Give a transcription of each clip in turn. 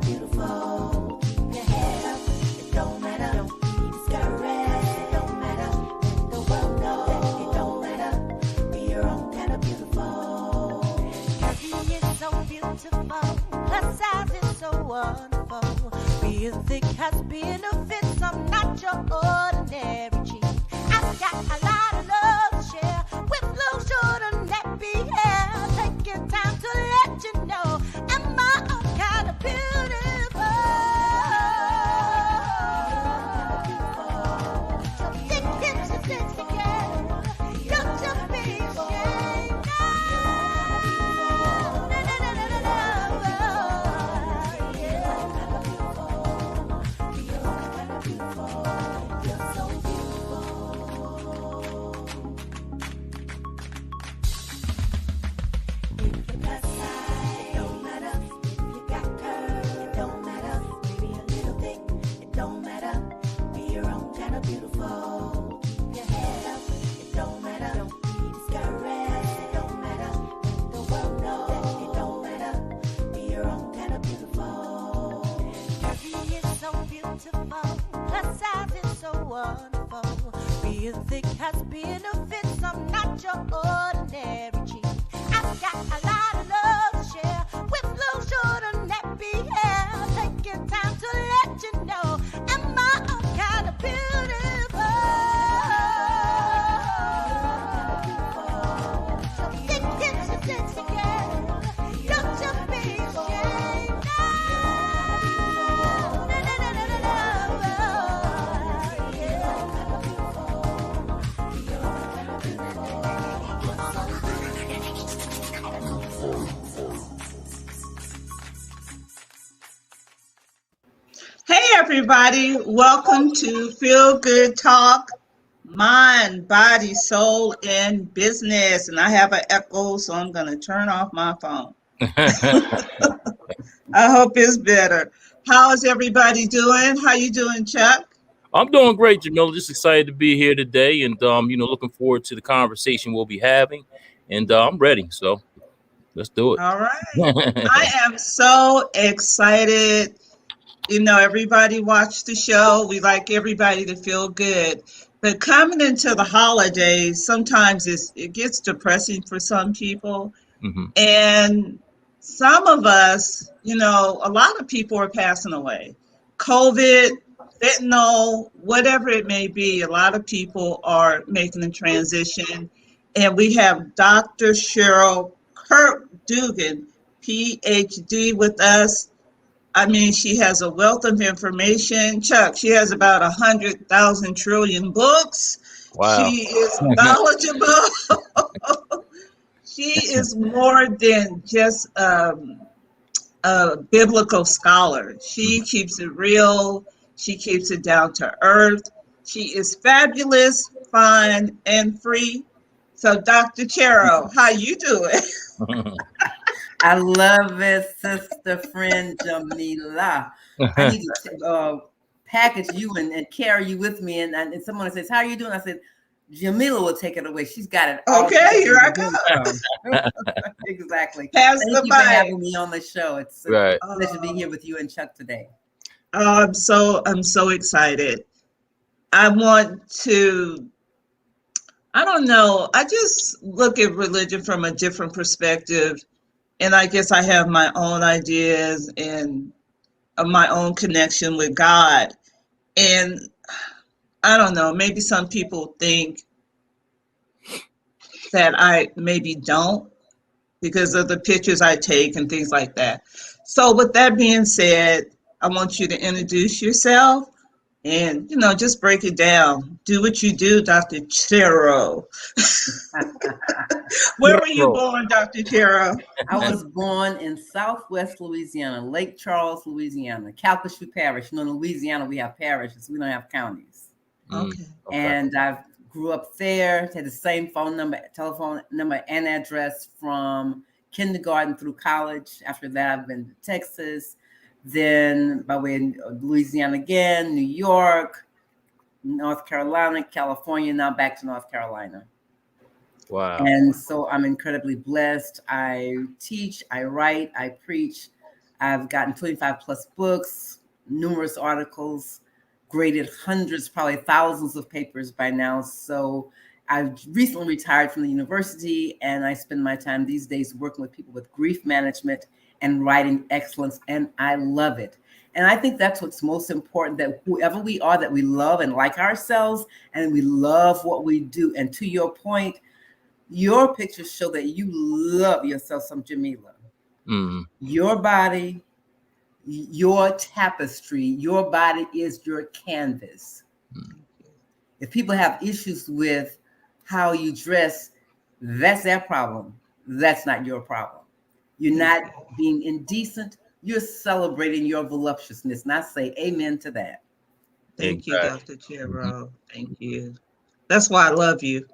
beautiful. Keep your head up. It don't matter. Don't be discouraged. It don't matter. Let the world know that it don't matter. Be your own kind of beautiful. Kirky is so beautiful. Plus size is so wonderful. Being thick has benefits. I'm not your ordinary cheek. I've got a lot of love to share with little short and nappy hair. Taking time to let you know am I kind of beautiful. So thick hips and sexy girl, don't you be ashamed. You're so beautiful. If you got size, it don't matter. If you got curves, it don't matter. Maybe a little thick, it don't matter. Be your own kind of beautiful. Keep your head up, it don't matter. Don't be discouraged, it don't matter. Let the world know that it don't matter. Be your own kind of beautiful. Turkey is so beautiful. Plus size is so wonderful. Being thick has benefits. I'm not your ordinary cheek. I've got a lot of love to share with little short and nappy hair. Taking time to let you know am I kind of beautiful. So thick hips and sexy girl, don't you be ashamed. Hey everybody, welcome to Feel Good Talk, Mind, Body, Soul, and Business. And I have an echo, so I'm going to turn off my phone. I hope it's better. How is everybody doing? How you doing, Chuck? I'm doing great, Jamila. Just excited to be here today, and looking forward to the conversation we'll be having. And I'm ready, so let's do it. All right. I am so excited. You know, everybody watch the show. We like everybody to feel good. But coming into the holidays, sometimes it gets depressing for some people. Mm-hmm. And some of us, you know, a lot of people are passing away. COVID, fentanyl, whatever it may be, a lot of people are making a transition. And we have Dr. Cheryl Kirk-Duggan Ph.D. with us. I mean, she has a wealth of information. Chuck, she has about 100,000 trillion books. Wow. She is knowledgeable. She is more than just a biblical scholar. She keeps it real. She keeps it down to earth. She is fabulous, fun, and free. So, Dr. Cheryl, how you doing? I love it, sister friend Jamila. I need to package you and carry you with me. And someone says, "How are you doing?" I said, "Jamila will take it away. She's got it." Okay, here I come. Exactly. Pass Thank the you for mic. having me on the show. It's Right. a pleasure to be here with you and Chuck today. I'm so excited. I want to. I don't know. I just look at religion from a different perspective. And I guess I have my own ideas and my own connection with God. And I don't know, maybe some people think that I maybe don't because of the pictures I take and things like that. So with that being said, I want you to introduce yourself and, you know, just break it down. Do what you do, Dr. Cheryl. Where were you born, Dr. Cheryl? I was born in Southwest Louisiana, Lake Charles, Louisiana, Calcasieu Parish. You know, in Louisiana, we have parishes. We don't have counties. Okay. And I grew up there, had the same telephone number, and address from kindergarten through college. After that, I've been to Texas, then by way of Louisiana again, New York, North Carolina, California, now back to North Carolina. Wow. And so I'm incredibly blessed. I teach, I write, I preach. I've gotten 25 plus books, numerous articles, graded hundreds, probably thousands of papers by now. So I've recently retired from the university, and I spend my time these days working with people with grief management and writing excellence, and I love it. And I think that's what's most important, that whoever we are, that we love and like ourselves, and we love what we do. And to your point, your pictures show that you love yourself some Jamila. Mm. Your body, your tapestry, your body is your canvas. Mm. If people have issues with how you dress, that's their problem. That's not your problem. You're not being indecent. You're celebrating your voluptuousness. And I say amen to that. Thank you, Exactly. Dr. Cheryl. Thank you. That's why I love you.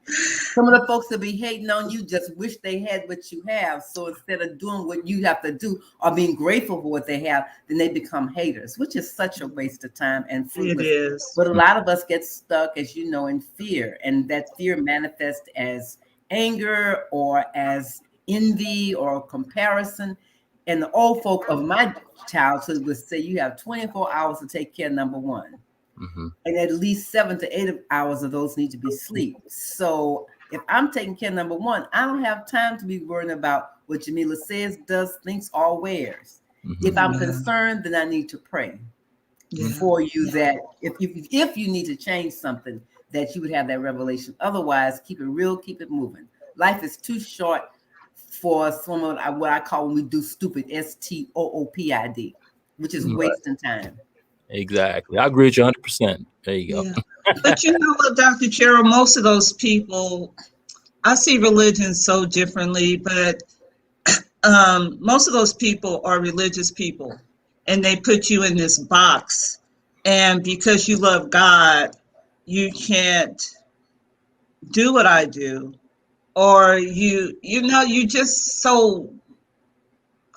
Some of the folks that be hating on you just wish they had what you have. So instead of doing what you have to do or being grateful for what they have, then they become haters, which is such a waste of time and It fruitless. is. But a lot of us get stuck, as you know, in fear. And that fear manifests as anger or as envy or comparison. And the old folk of my childhood would say you have 24 hours to take care of number one. Mm-hmm. And at least 7 to 8 hours of those need to be sleep. So if I'm taking care of number one, I don't have time to be worrying about what Jamila says, does, thinks, or wears. Mm-hmm. If I'm concerned, then I need to pray for you that if you need to change something, that you would have that revelation. Otherwise, keep it real, keep it moving. Life is too short for someone, what I call when we do stupid, STOOPID, which is wasting time. Exactly. I agree with you 100%. There you go. Yeah. But you know what, Dr. Cheryl, most of those people, I see religion so differently, but most of those people are religious people, and they put you in this box. And because you love God, you can't do what I do, or you just so,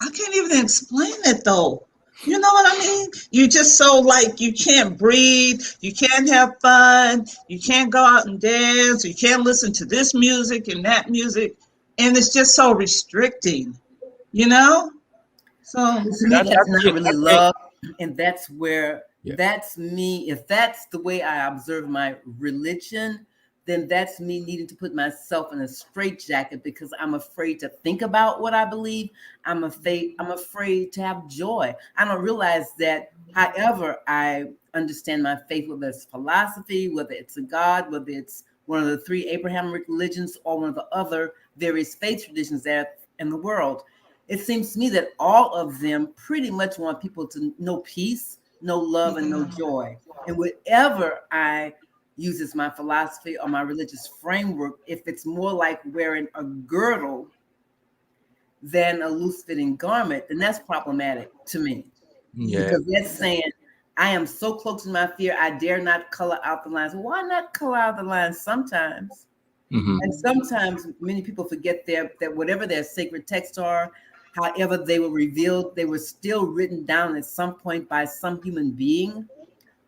I can't even explain it though. You know what I mean? You just so like you can't breathe, you can't have fun, you can't go out and dance, you can't listen to this music and that music, and it's just so restricting, you know? So to me, that's not really love, and that's where that's me. If that's the way I observe my religion, then that's me needing to put myself in a straitjacket because I'm afraid to think about what I believe. I'm afraid to have joy. I don't realize that however I understand my faith, whether it's philosophy, whether it's a God, whether it's one of the 3 Abrahamic religions or one of the other various faith traditions that are in the world, it seems to me that all of them pretty much want people to know peace, no love, and no joy. And whatever I use as my philosophy or my religious framework, if it's more like wearing a girdle than a loose-fitting garment, then that's problematic to me. Yeah. Because that's saying, I am so close to my fear, I dare not color out the lines. Why not color out the lines sometimes? Mm-hmm. And sometimes many people forget that whatever their sacred texts are, however they were revealed, they were still written down at some point by some human being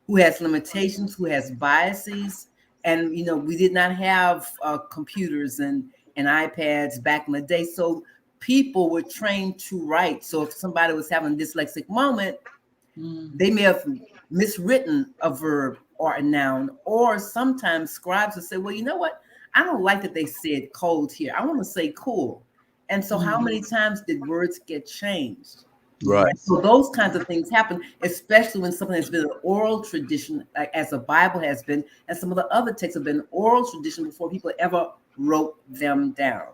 who has limitations, who has biases. And, you know, we did not have computers and iPads back in the day. So people were trained to write. So if somebody was having a dyslexic moment, they may have miswritten a verb or a noun. Or sometimes scribes will say, well, you know what? I don't like that they said cold here. I want to say cool. And so how many times did words get changed? Right. So those kinds of things happen, especially when something has been an oral tradition, like as the Bible has been, and some of the other texts have been oral tradition before people ever wrote them down.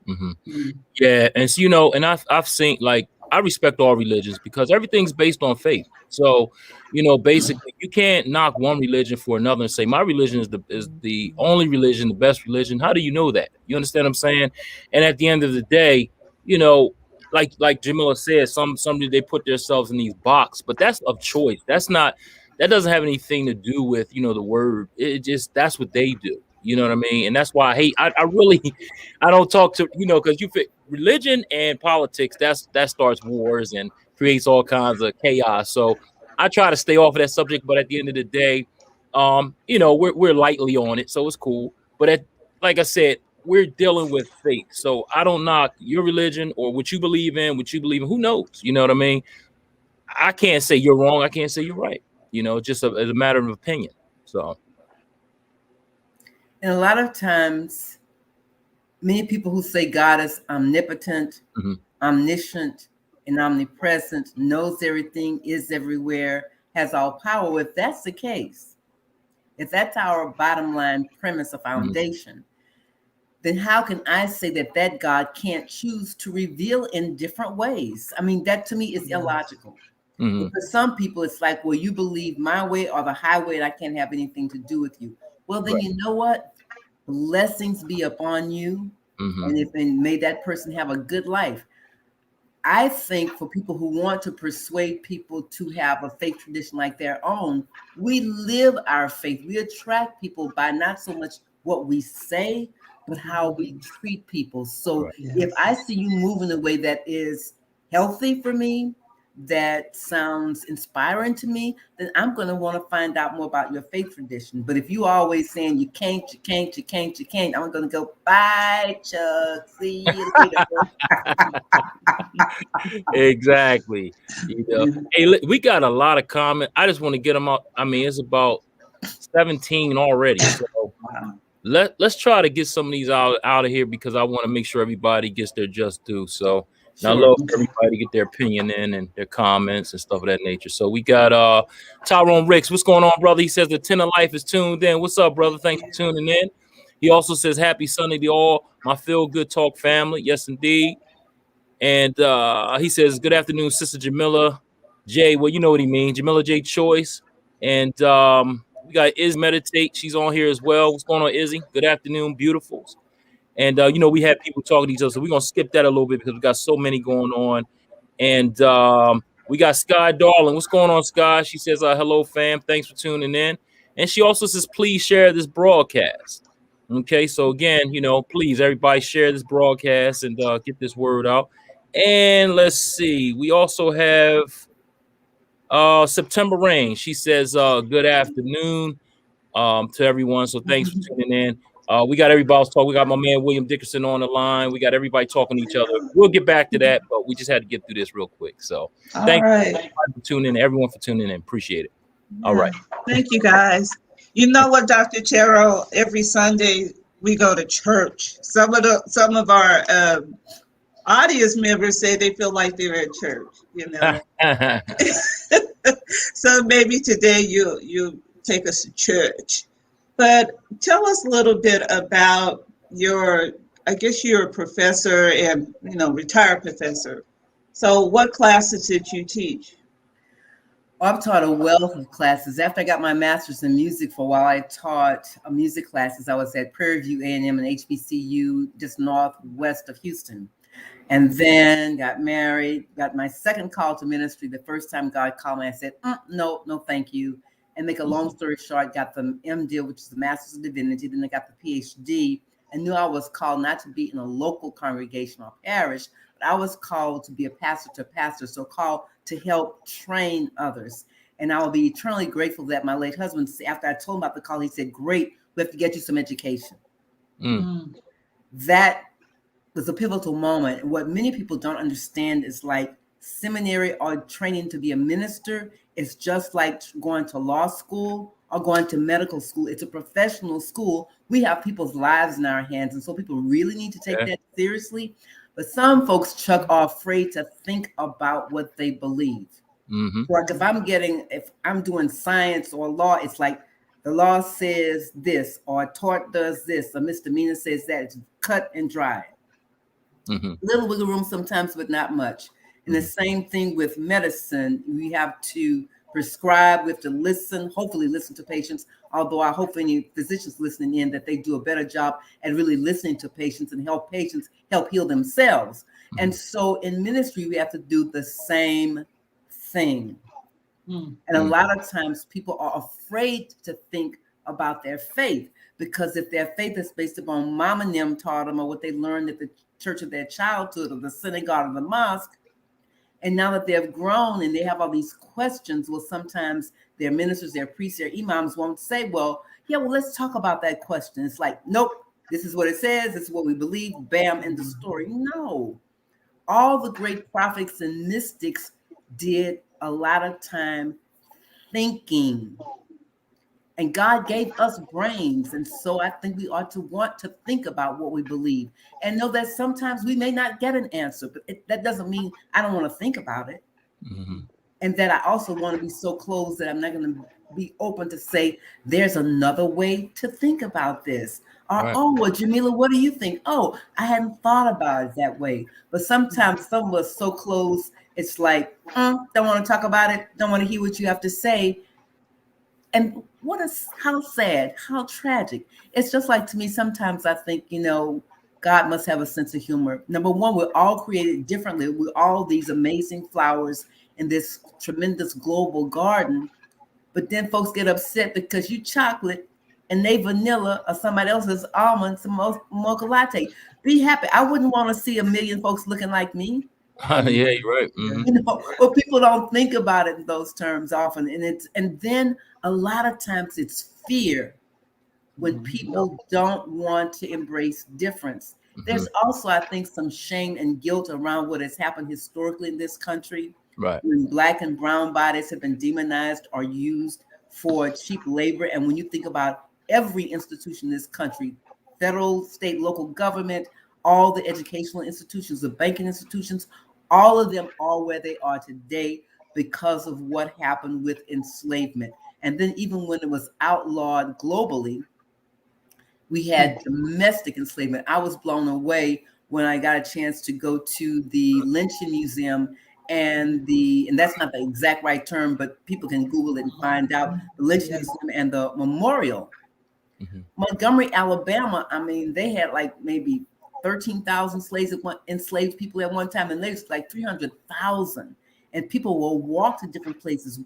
Mm-hmm. Yeah, and so, you know, and I've seen, like, I respect all religions because everything's based on faith. So, you know, basically, you can't knock one religion for another and say my religion is the only religion, the best religion. How do you know that? You understand what I'm saying? And at the end of the day, you know, like Jamila said, somebody they put themselves in these boxes, but that's of choice. That doesn't have anything to do with, you know, the word. It just, that's what they do. You know what I mean? And that's why I hate. I really, I don't talk to, you know, because you fit religion and politics. That starts wars and creates all kinds of chaos. So I try to stay off of that subject. But at the end of the day, you know, we're lightly on it, so it's cool. But like I said, we're dealing with faith. So I don't knock your religion or what you believe in, Who knows? You know what I mean? I can't say you're wrong. I can't say you're right. You know, just as a matter of opinion. So. And a lot of times, many people who say God is omnipotent, omniscient, and omnipresent, knows everything, is everywhere, has all power. If that's the case, if that's our bottom line premise or foundation, then how can I say that that God can't choose to reveal in different ways? I mean, that to me is illogical. Because some people, it's like, well, you believe my way or the highway, and I can't have anything to do with you. Well, then you know what? Blessings be upon you, and may that person have a good life. I think for people who want to persuade people to have a faith tradition like their own, we live our faith. We attract people by not so much what we say, but how we treat people. So if I see you move in a way that is healthy for me, that sounds inspiring to me, then I'm going to want to find out more about your faith tradition. But if you always saying you can't, I'm going to go, bye, Chuck. See you later. Exactly. You know, hey, we got a lot of comments. I just want to get them out. I mean, it's about 17 already. So let's try to get some of these out of here because I want to make sure everybody gets their just due. So I love everybody to get their opinion in and their comments and stuff of that nature. So we got Tyrone Ricks. What's going on, brother? He says the 10 of life is tuned in. What's up, brother? Thanks for tuning in. He also says happy Sunday to all my Feel Good Talk family. Yes, indeed. And he says, good afternoon, Sister Jamila J. Well, you know what he means. Jamila J. Choice. And we got Iz Meditate. She's on here as well. What's going on, Izzy? Good afternoon, beautifuls. And, you know, we had people talking to each other. So we're going to skip that a little bit because we got so many going on. And we got Sky Darling. What's going on, Sky? She says, hello, fam. Thanks for tuning in. And she also says, please share this broadcast. Okay, so again, you know, please, everybody share this broadcast and get this word out. And let's see. We also have September Rain. She says, good afternoon to everyone. So thanks for tuning in. We got everybody's talk. We got my man William Dickerson on the line. We got everybody talking to each other. We'll get back to that, but we just had to get through this real quick. So thank you everybody for tuning in. Everyone for tuning in. Appreciate it. All right. Thank you, guys. You know what, Dr. Cheryl? Every Sunday we go to church. Some of our audience members say they feel like they're at church. You know. So maybe today you take us to church. But tell us a little bit about I guess you're a professor and, you know, retired professor. So what classes did you teach? I've taught a wealth of classes. After I got my master's in music, for a while I taught music classes. I was at Prairie View A&M and HBCU, just northwest of Houston. And then got married, got my second call to ministry. The first time God called me, I said, no, thank you. And make a long story short, got the MDiv, which is the Master's of Divinity. Then I got the PhD and knew I was called not to be in a local congregation or parish, but I was called to be a pastor to pastor. So called to help train others. And I will be eternally grateful that my late husband, after I told him about the call, he said, great, we have to get you some education. That was a pivotal moment. And what many people don't understand is like seminary or training to be a minister is just like going to law school or going to medical school. It's a professional school. We have people's lives in our hands. And so people really need to take that seriously. But some folks, Chuck, are afraid to think about what they believe. Like if I'm doing science or law, it's like the law says this, or a tort does this, a misdemeanor says that. It's cut and dry. Little wiggle room sometimes, but not much. And the same thing with medicine. We have to prescribe, we have to hopefully listen to patients, although I hope any physicians listening in that they do a better job at really listening to patients and help patients help heal themselves. And so in ministry, we have to do the same thing. And a lot of times people are afraid to think about their faith, because if their faith is based upon mom and them taught them or what they learned at the church of their childhood or the synagogue or the mosque, and now that they've grown and they have all these questions, well, sometimes their ministers, their priests, their imams won't say, well, let's talk about that question. It's like, nope, This is what it says. This is what we believe. Bam, in the story. No. All the great prophets and mystics did a lot of time thinking. And God gave us brains. And so I think we ought to want to think about what we believe and know that sometimes we may not get an answer, but that doesn't mean I don't want to think about it. Mm-hmm. And that I also want to be so closed that I'm not going to be open to say, there's another way to think about this. Or, Right. oh, well, Jamila, what do you think? Oh, I hadn't thought about it that way. But sometimes some of us so close, it's like, don't want to talk about it, don't want to hear what you have to say. And how sad, how tragic. It's just like, to me, sometimes I think, God must have a sense of humor. Number one, we're all created differently. We're all these amazing flowers in this tremendous global garden. But then folks get upset because you chocolate and they vanilla or somebody else's almond, some mocha latte. Be happy. I wouldn't want to see a million folks looking like me. Yeah, you're right. Mm-hmm. But people don't think about it in those terms often. And then a lot of times it's fear when people don't want to embrace difference. Mm-hmm. There's also, I think, some shame and guilt around what has happened historically in this country. Right. When Black and brown bodies have been demonized or used for cheap labor. And when you think about every institution in this country, federal, state, local government, all the educational institutions, the banking institutions, all of them are where they are today because of what happened with enslavement. And then even when it was outlawed globally, we had domestic enslavement. I was blown away when I got a chance to go to the Lynching Museum and that's not the exact right term, but people can Google it and find out, the Lynching Museum and the memorial. Mm-hmm. Montgomery, Alabama, I mean, they had like maybe 13,000 enslaved people at one time, and there's like 300,000, and people will walk to different places.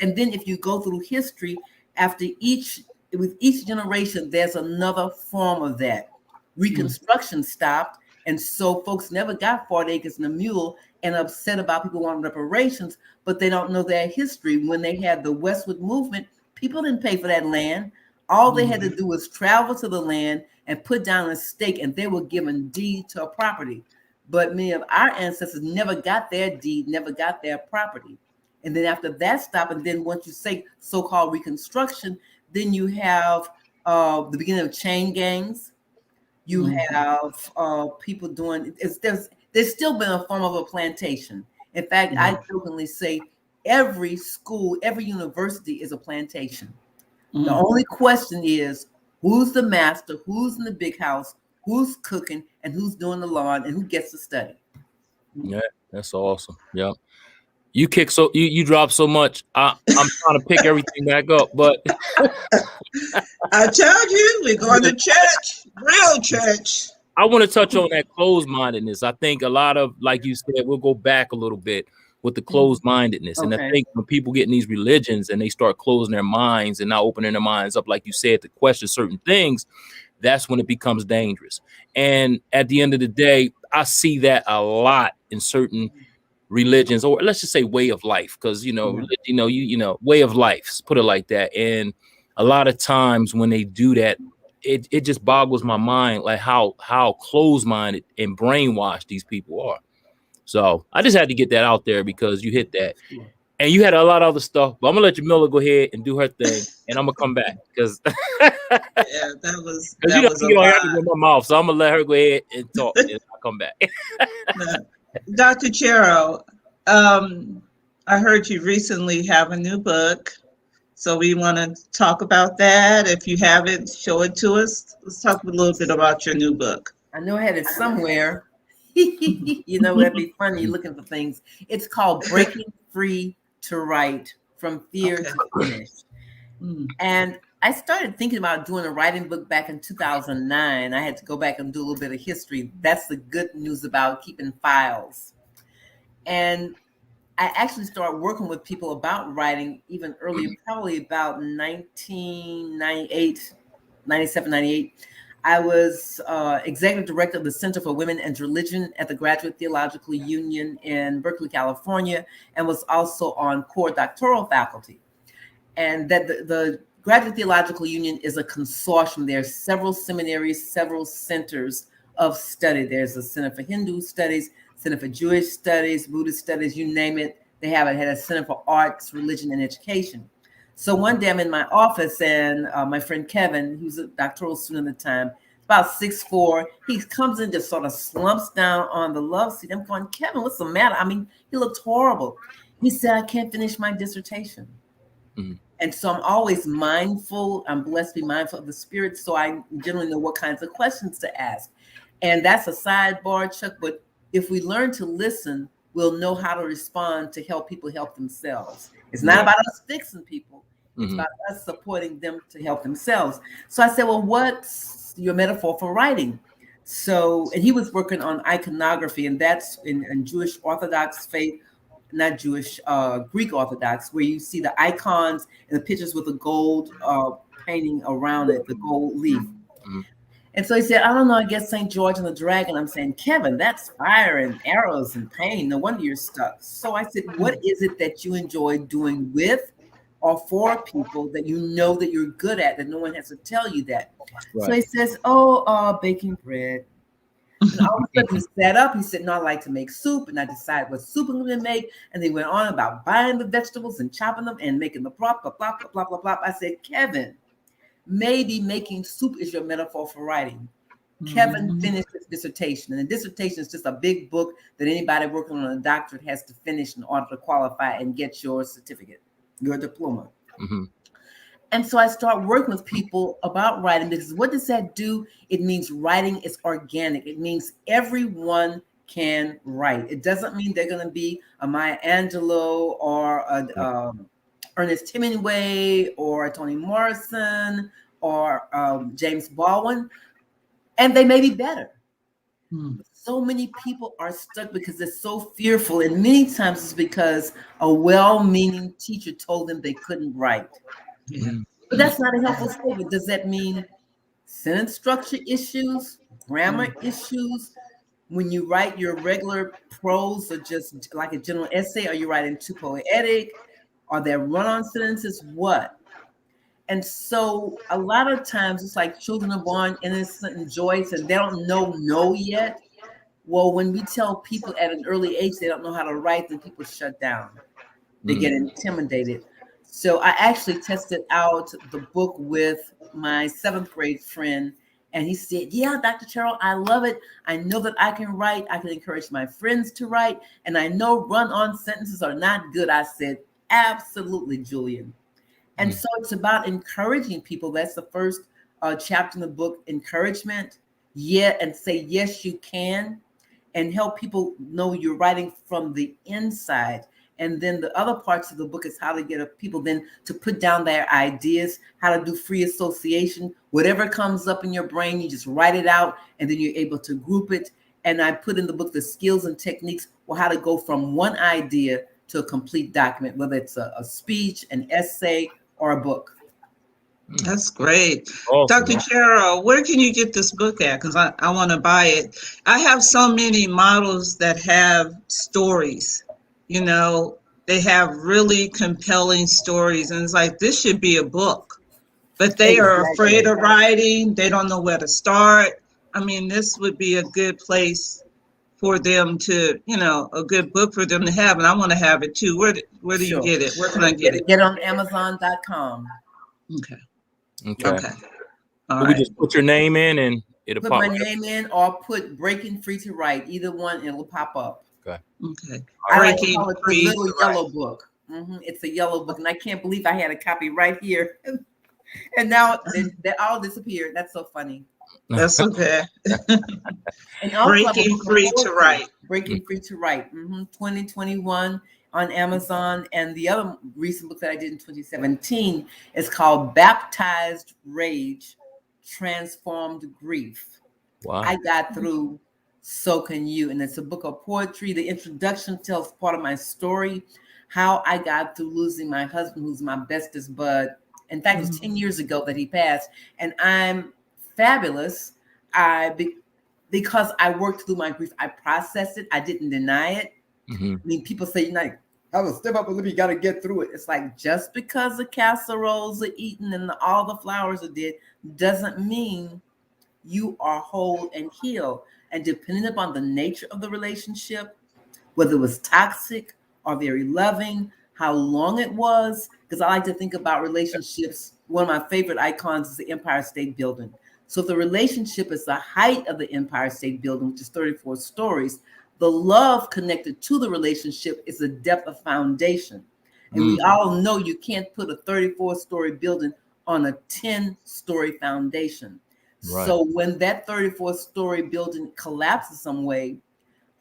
And then if you go through history, with each generation, there's another form of that. Reconstruction stopped, and so folks never got 40 acres and a mule and upset about people wanting reparations, but they don't know their history. When they had the Westward Movement, people didn't pay for that land. All they had to do was travel to the land and put down a stake, and they were given deed to a property. But many of our ancestors never got their deed, never got their property. And then after that stopped, and then once you say so-called Reconstruction, then you have the beginning of chain gangs. You have people doing, there's still been a form of a plantation. In fact, I jokingly say every school, every university is a plantation. The only question is, who's the master, who's in the big house, who's cooking, and who's doing the lawn, and who gets to study. Yeah, that's awesome. Yeah. You kick you drop so much. I'm trying to pick everything back up, but I told you we're going to church, real church. I want to touch on that closed-mindedness. I think a lot of, like you said, we'll go back a little bit with the closed-mindedness. Okay. And I think when people get in these religions and they start closing their minds and not opening their minds up, like you said, to question certain things, that's when it becomes dangerous. And at the end of the day, I see that a lot in certain religions, or let's just say way of life, because way of life, put it like that. And a lot of times when they do that, it just boggles my mind, like how closed-minded and brainwashed these people are. So I just had to get that out there because you hit that, and you had a lot of other stuff. But I'm gonna let Jamila go ahead and do her thing, and I'm gonna come back because that was a lot. In my mouth, so I'm gonna let her go ahead and talk, and I'll come back. Dr. Cheryl, I heard you recently have a new book, so we want to talk about that. If you have it, show it to us. Let's talk a little bit about your new book. I know I had it somewhere. That'd be funny looking for things. It's called Breaking Free to Write, From Fear to Finish. And I started thinking about doing a writing book back in 2009. I had to go back and do a little bit of history. That's the good news about keeping files. And I actually started working with people about writing even earlier, probably about 1998, 97, 98. I was executive director of the Center for Women and Religion at the Graduate Theological Union in Berkeley, California, and was also on core doctoral faculty. And that the Graduate Theological Union is a consortium. There are several seminaries, several centers of study. There's a Center for Hindu Studies, Center for Jewish Studies, Buddhist Studies, you name it. They have it. Had a Center for Arts, Religion, and Education. So one day I'm in my office, and my friend Kevin, who's a doctoral student at the time, about 6'4", he comes in, just sort of slumps down on the love seat. I'm going, Kevin, what's the matter? I mean, he looked horrible. He said, I can't finish my dissertation. Mm-hmm. And so I'm always mindful. I'm blessed to be mindful of the Spirit. So I generally know what kinds of questions to ask. And that's a sidebar, Chuck. But if we learn to listen, we'll know how to respond to help people help themselves. It's not about us fixing people. It's about us supporting them to help themselves. So I said, well, what's your metaphor for writing? So, and he was working on iconography, and that's in Jewish Orthodox faith, not Jewish, Greek Orthodox, where you see the icons and the pictures with the gold painting around it, the gold leaf. Mm-hmm. And so he said, I don't know, I guess St. George and the Dragon. I'm saying, Kevin, that's fire and arrows and pain. No wonder you're stuck. So I said, what is it that you enjoy doing with or for people that you know that you're good at, that no one has to tell you that? Right. So he says, baking bread. And all of a sudden he sat up. He said, no, I like to make soup, and I decided what soup I'm going to make. And they went on about buying the vegetables and chopping them and making the blah, blah, blah, blah, blah, blah, blah. I said, Kevin, maybe making soup is your metaphor for writing. Kevin finished his dissertation, and the dissertation is just a big book that anybody working on a doctorate has to finish in order to qualify and get your certificate, your diploma. Mm-hmm. And so I start working with people about writing, because what does that do? It means writing is organic. It means everyone can write. It doesn't mean they're going to be a Maya Angelou or a Ernest Hemingway or Toni Morrison or James Baldwin, and they may be better. So many people are stuck because they're so fearful, and many times it's because a well-meaning teacher told them they couldn't write. But that's not a helpful statement. Does that mean sentence structure issues, grammar issues? When you write your regular prose or just like a general essay, are you writing too poetic? Are there run-on sentences? What? And so a lot of times it's like children are born innocent and joyous, and they don't know no yet. Well, when we tell people at an early age they don't know how to write, then people shut down. They get intimidated. So I actually tested out the book with my 7th grade friend, and he said, yeah, Dr. Cheryl, I love it. I know that I can write. I can encourage my friends to write. And I know run-on sentences are not good. I said, absolutely, Julian. And so it's about encouraging people. That's the first chapter in the book, encouragement. Yeah, and say, yes, you can. And help people know you're writing from the inside. And then the other parts of the book is how to get people then to put down their ideas, how to do free association. Whatever comes up in your brain, you just write it out, and then you're able to group it. And I put in the book the skills and techniques for how to go from one idea to a complete document, whether it's a speech, an essay, or a book. That's great. Awesome. Dr. Cheryl, where can you get this book at? Because I want to buy it. I have so many models that have stories. You know, they have really compelling stories, and it's like, this should be a book, but they are afraid of writing. They don't know where to start. I mean, this would be a good place for them to, you know, a good book for them to have, and I want to have it too. Where do you get it? Where can I get it? Get on Amazon.com. Okay. All right. We just put your name in, and it'll put pop my name in, or put Breaking Free to Write. Either one, and it'll pop up. Okay. I like to call it the little yellow book. It's a yellow book, and I can't believe I had a copy right here, and now they all disappeared. That's so funny. That's okay. And also Breaking Free to Write. Breaking Free to Write. 2021 on Amazon, and the other recent book that I did in 2017 is called Baptized Rage, Transformed Grief. Wow. I got through. So can you. And it's a book of poetry. The introduction tells part of my story, how I got through losing my husband, who's my bestest bud. In fact, it was 10 years ago that he passed. And I'm fabulous. Because I worked through my grief, I processed it. I didn't deny it. I mean, people say, you're not I will step up and you got to get through it. It's like just because the casseroles are eaten and all the flowers are dead doesn't mean you are whole and healed. And depending upon the nature of the relationship, whether it was toxic or very loving, how long it was, because I like to think about relationships. One of my favorite icons is the Empire State Building. So if the relationship is the height of the Empire State Building, which is 34 stories, the love connected to the relationship is the depth of foundation. And we all know you can't put a 34-story building on a 10-story foundation. Right. So when that 34-story building collapses some way,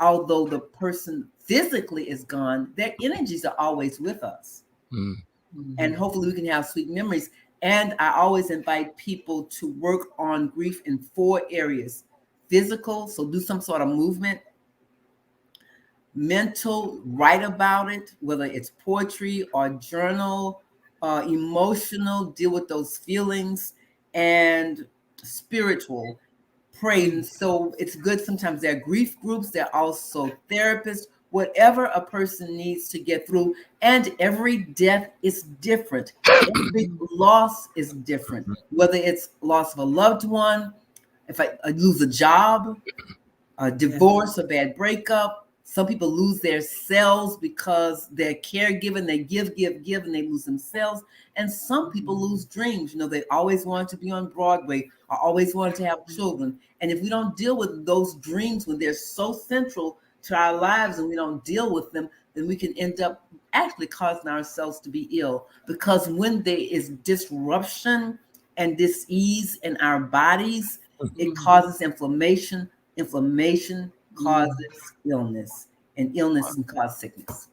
although the person physically is gone, their energies are always with us. Mm-hmm. And hopefully we can have sweet memories. And I always invite people to work on grief in 4 areas. Physical, so do some sort of movement. Mental, write about it, whether it's poetry or journal. Emotional, deal with those feelings. And spiritual, pray. And so it's good. Sometimes there are grief groups. There are also therapists, whatever a person needs to get through. And every death is different. Every loss is different, whether it's loss of a loved one, if I lose a job, a divorce, a bad breakup. Some people lose their cells because they're caregiving, they give, and they lose themselves. And some people lose dreams. You know, they always wanted to be on Broadway or always wanted to have children. And if we don't deal with those dreams when they're so central to our lives and we don't deal with them, then we can end up actually causing ourselves to be ill. Because when there is disruption and dis-ease in our bodies, it causes inflammation. Inflammation causes illness, and illness can cause sickness.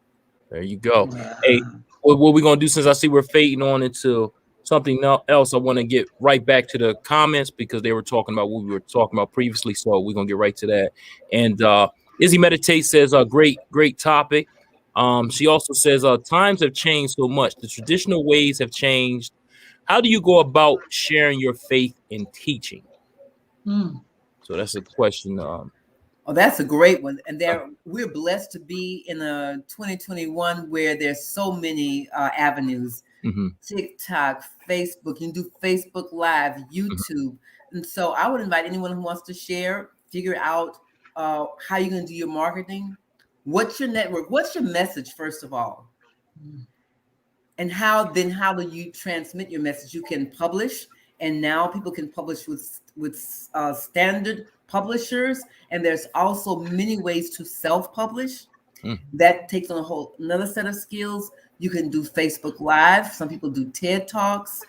There you go. Hey, what we're going to do, since I see we're fading on into something else, I want to get right back to the comments because they were talking about what we were talking about previously. So we're going to get right to that. And Izzy Meditate says, great topic. She also says, times have changed so much. The traditional ways have changed. How do you go about sharing your faith in teaching? So that's a question. Oh, that's a great one. And we're blessed to be in a 2021 where there's so many avenues. TikTok, Facebook, you can do Facebook Live, YouTube. And so I would invite anyone who wants to share, figure out how you're going to do your marketing. What's your network? What's your message, first of all? And how do you transmit your message? You can publish, and now people can publish with standard publishers, and there's also many ways to self-publish. That takes on another set of skills. You can do Facebook Live. Some people do TED Talks.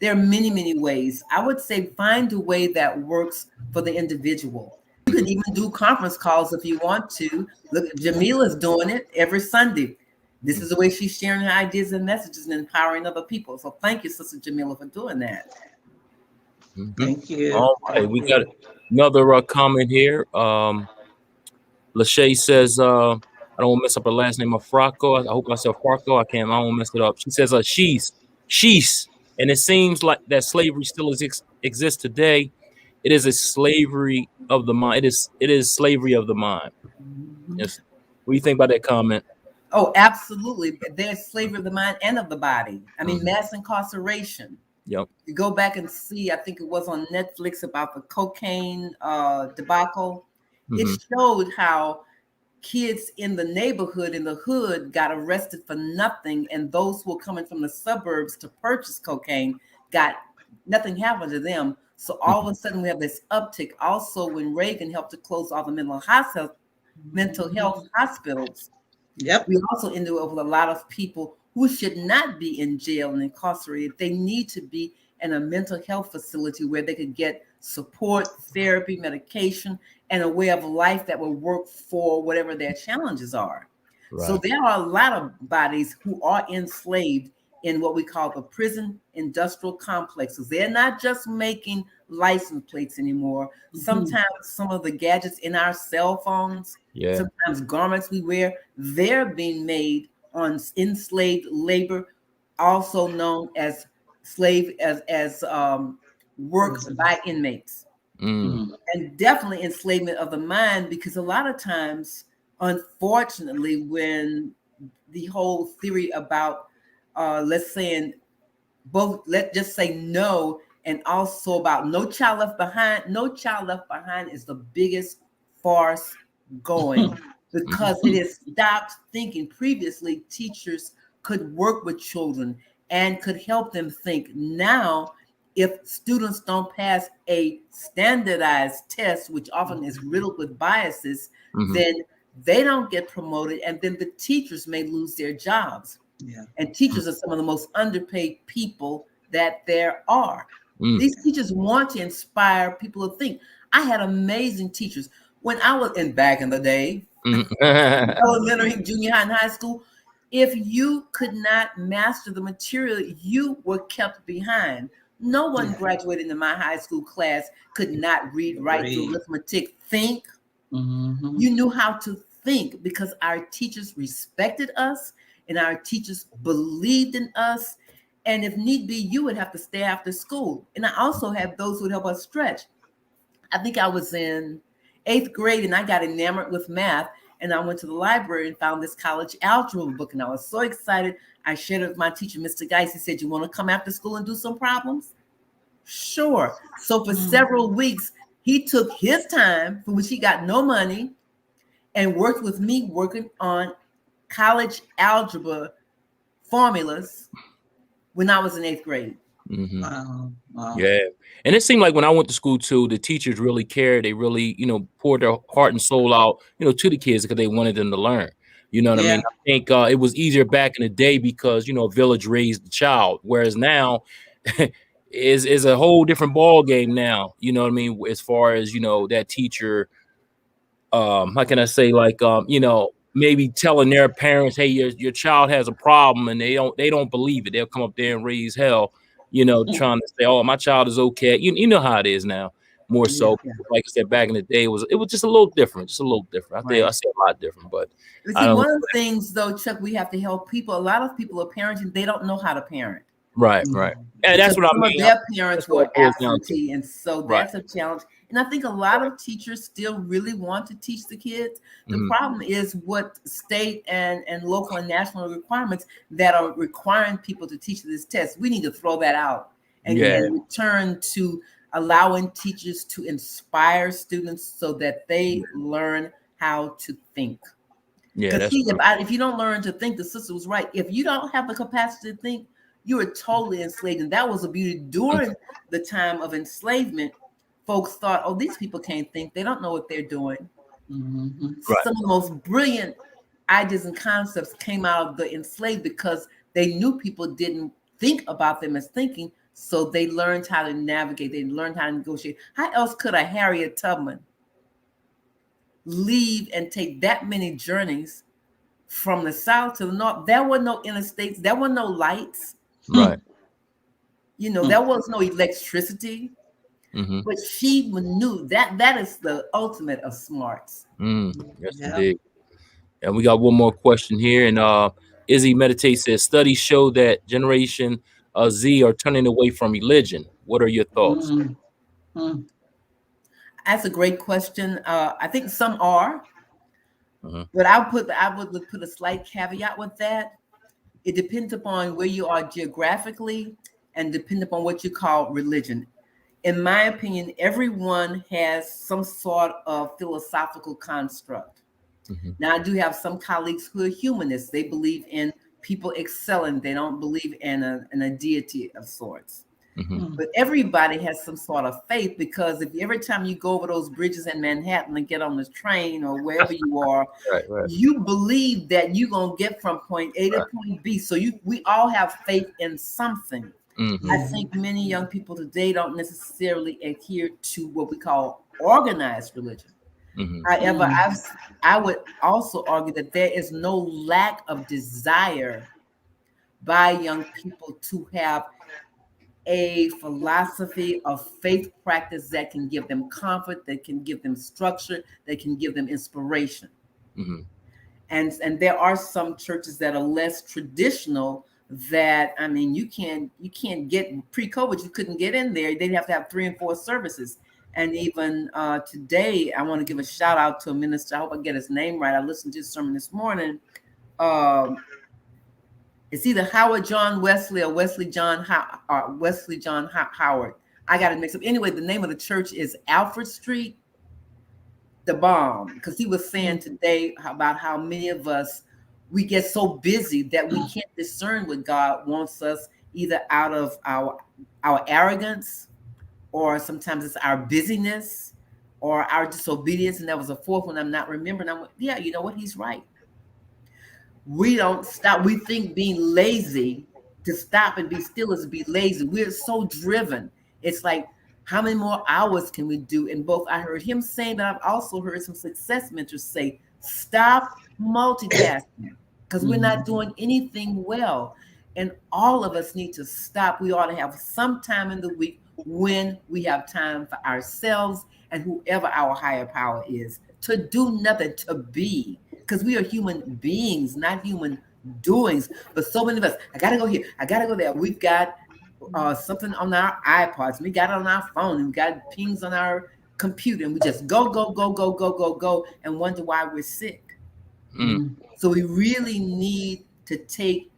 There are many ways. I would say find a way that works for the individual. You can even do conference calls if you want to. Look, Jamila's doing it every Sunday. This is the way she's sharing her ideas and messages and empowering other people. So thank you, Sister Jamila, for doing that. Thank you. All right, we got another comment here. Lachey says, I don't want to mess up her last name of Fracco. I hope I said Fracco. I don't want to mess it up. She says, she's, and it seems like that slavery still exists today. It is a slavery of the mind. It is slavery of the mind. Yes. What do you think about that comment? Oh, absolutely. There's slavery of the mind and of the body. I mean, mass incarceration. Yep. You go back and see, I think it was on Netflix about the cocaine debacle. It showed how kids in the neighborhood, in the hood, got arrested for nothing. And those who were coming from the suburbs to purchase cocaine nothing happened to them. So all of a sudden we have this uptick. Also, when Reagan helped to close all the mental health hospitals, we also ended up with a lot of people who should not be in jail and incarcerated. They need to be in a mental health facility where they could get support, therapy, medication, and a way of life that will work for whatever their challenges are. Right. So there are a lot of bodies who are enslaved in what we call the prison industrial complexes. They're not just making license plates anymore. Sometimes some of the gadgets in our cell phones, sometimes garments we wear, they're being made on enslaved labor, also known as work by inmates. And definitely enslavement of the mind, because a lot of times, unfortunately, when the whole theory about let's say let's just say no, and also about No Child Left Behind. No Child Left Behind is the biggest farce going because it has stopped thinking. Previously, teachers could work with children and could help them think. Now, if students don't pass a standardized test, which often is riddled with biases, then they don't get promoted, and then the teachers may lose their jobs. Yeah. And teachers are some of the most underpaid people that there are. These teachers want to inspire people to think. I had amazing teachers when I was back in the day, elementary, junior high, and high school. If you could not master the material, you were kept behind. No one graduated in my high school class could not read, write, do arithmetic, think. You knew how to think because our teachers respected us and our teachers believed in us. And if need be, you would have to stay after school. And I also had those who would help us stretch. I think I was in 8th grade and I got enamored with math. And I went to the library and found this college algebra book. And I was so excited. I shared it with my teacher, Mr. Geis. He said, "You want to come after school and do some problems?" Sure. So for several weeks, he took his time, for which he got no money, and worked with me working on college algebra formulas when I was in 8th grade. Wow. Yeah. And it seemed like when I went to school too, the teachers really cared. They really, poured their heart and soul out, to the kids because they wanted them to learn. You know what I mean? I think it was easier back in the day because, a village raised the child. Whereas now is a whole different ball game now. You know what I mean? As far as, that teacher, how can I say, like, maybe telling their parents, hey, your child has a problem, and they don't believe it. They'll come up there and raise hell, trying to say, oh, my child is okay. You know how it is now, more so. Like I said, back in the day, it was just a little different, I say a lot different, but one of the things though, Chuck, we have to help people. A lot of people are parenting, they don't know how to parent. Right. And that's what I mean. Their parents were absentee, and so that's a challenge. And I think a lot of teachers still really want to teach the kids. The problem is what state and local and national requirements that are requiring people to teach this test. We need to throw that out and return to allowing teachers to inspire students so that they learn how to think. Because if you don't learn to think, the sister was right. If you don't have the capacity to think, you are totally enslaved. And that was the beauty. During the time of enslavement, folks thought, oh, these people can't think. They don't know what they're doing. Some of the most brilliant ideas and concepts came out of the enslaved because they knew people didn't think about them as thinking. So they learned how to navigate. They learned how to negotiate. How else could a Harriet Tubman leave and take that many journeys from the south to the north? There were no interstates. There were no lights. Right. There was no electricity. But she knew that is the ultimate of smarts. Yes, indeed. And we got one more question here. And Izzy Meditate says, studies show that Generation Z are turning away from religion. What are your thoughts? That's a great question. I think some are. But I would put a slight caveat with that. It depends upon where you are geographically and depends upon what you call religion. In my opinion, everyone has some sort of philosophical construct. Now, I do have some colleagues who are humanists. They believe in people excelling. They don't believe in a deity of sorts. But everybody has some sort of faith, because if every time you go over those bridges in Manhattan and get on the train or wherever you are, you believe that you're going to get from point A to point B. So we all have faith in something. I think many young people today don't necessarily adhere to what we call organized religion. However, I would also argue that there is no lack of desire by young people to have a philosophy of faith practice that can give them comfort, that can give them structure, that can give them inspiration. And there are some churches that are less traditional that, I mean, you can't get, pre-COVID, you couldn't get in there. They'd have to have 3 and 4 services. And even today, I want to give a shout out to a minister. I hope I get his name right. I listened to his sermon this morning. it's either Howard John Wesley or Wesley John Howard. I got it mixed up. Anyway, the name of the church is Alfred Street, the Bomb, because he was saying today about how many of us, we get so busy that we can't discern what God wants us, either out of our arrogance, or sometimes it's our busyness or our disobedience. And that was a fourth one I'm not remembering. Yeah, you know what? He's right. We don't stop. We think being lazy, to stop and be still, is to be lazy. We're so driven. It's like, how many more hours can we do? And both, I heard him saying, but I've also heard some success mentors say, stop multitasking, because we're not doing anything well. And all of us need to stop. We ought to have some time in the week when we have time for ourselves and whoever our higher power is, to do nothing, to be, because we are human beings, not human doings. But so many of us, I gotta go here, I gotta go there. We've got something on our iPods, we got it on our phone, we got pings on our computer, and we just go, and wonder why we're sick. So we really need to take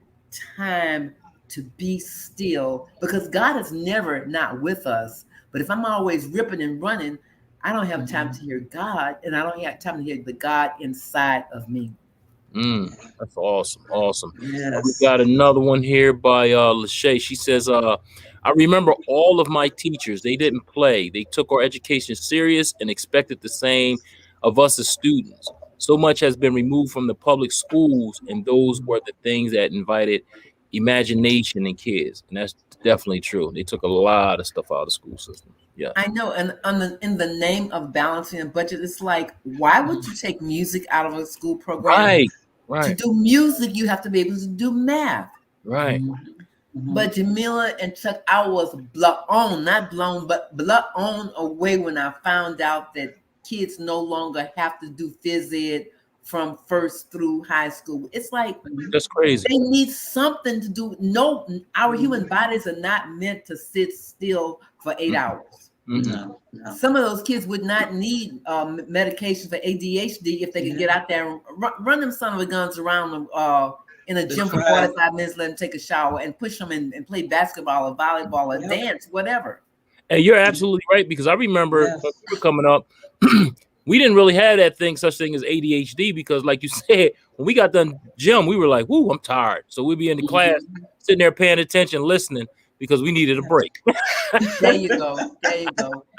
time to be still, because God is never not with us. But if I'm always ripping and running, I don't have time to hear God, and I don't have time to hear the God inside of me. That's awesome. Yes. We got another one here by Lachey. She says, I remember all of my teachers, they didn't play. They took our education serious and expected the same of us as students. So much has been removed from the public schools, and those were the things that invited imagination in kids. And that's definitely true. They took a lot of stuff out of the school system. Yeah, I know. And in the name of balancing a budget, it's like, why would you take music out of a school program? Right. To do music, you have to be able to do math. Right. But Jamila and Chuck, I was not blown away when I found out that kids no longer have to do phys ed from first through high school. It's like, that's crazy. They need something to do. No, our human bodies are not meant to sit still for 8 hours. No. Some of those kids would not need medication for ADHD if they could get out there and run them son of a guns around in a gym for 45 minutes, let them take a shower, and push them and play basketball or volleyball or dance, whatever. And you're absolutely right, because I remember when we were coming up, we didn't really have such thing as ADHD, because like you said, when we got done gym, we were like, whoo, I'm tired. So we'd be in the class, sitting there paying attention, listening, because we needed a break. There you go.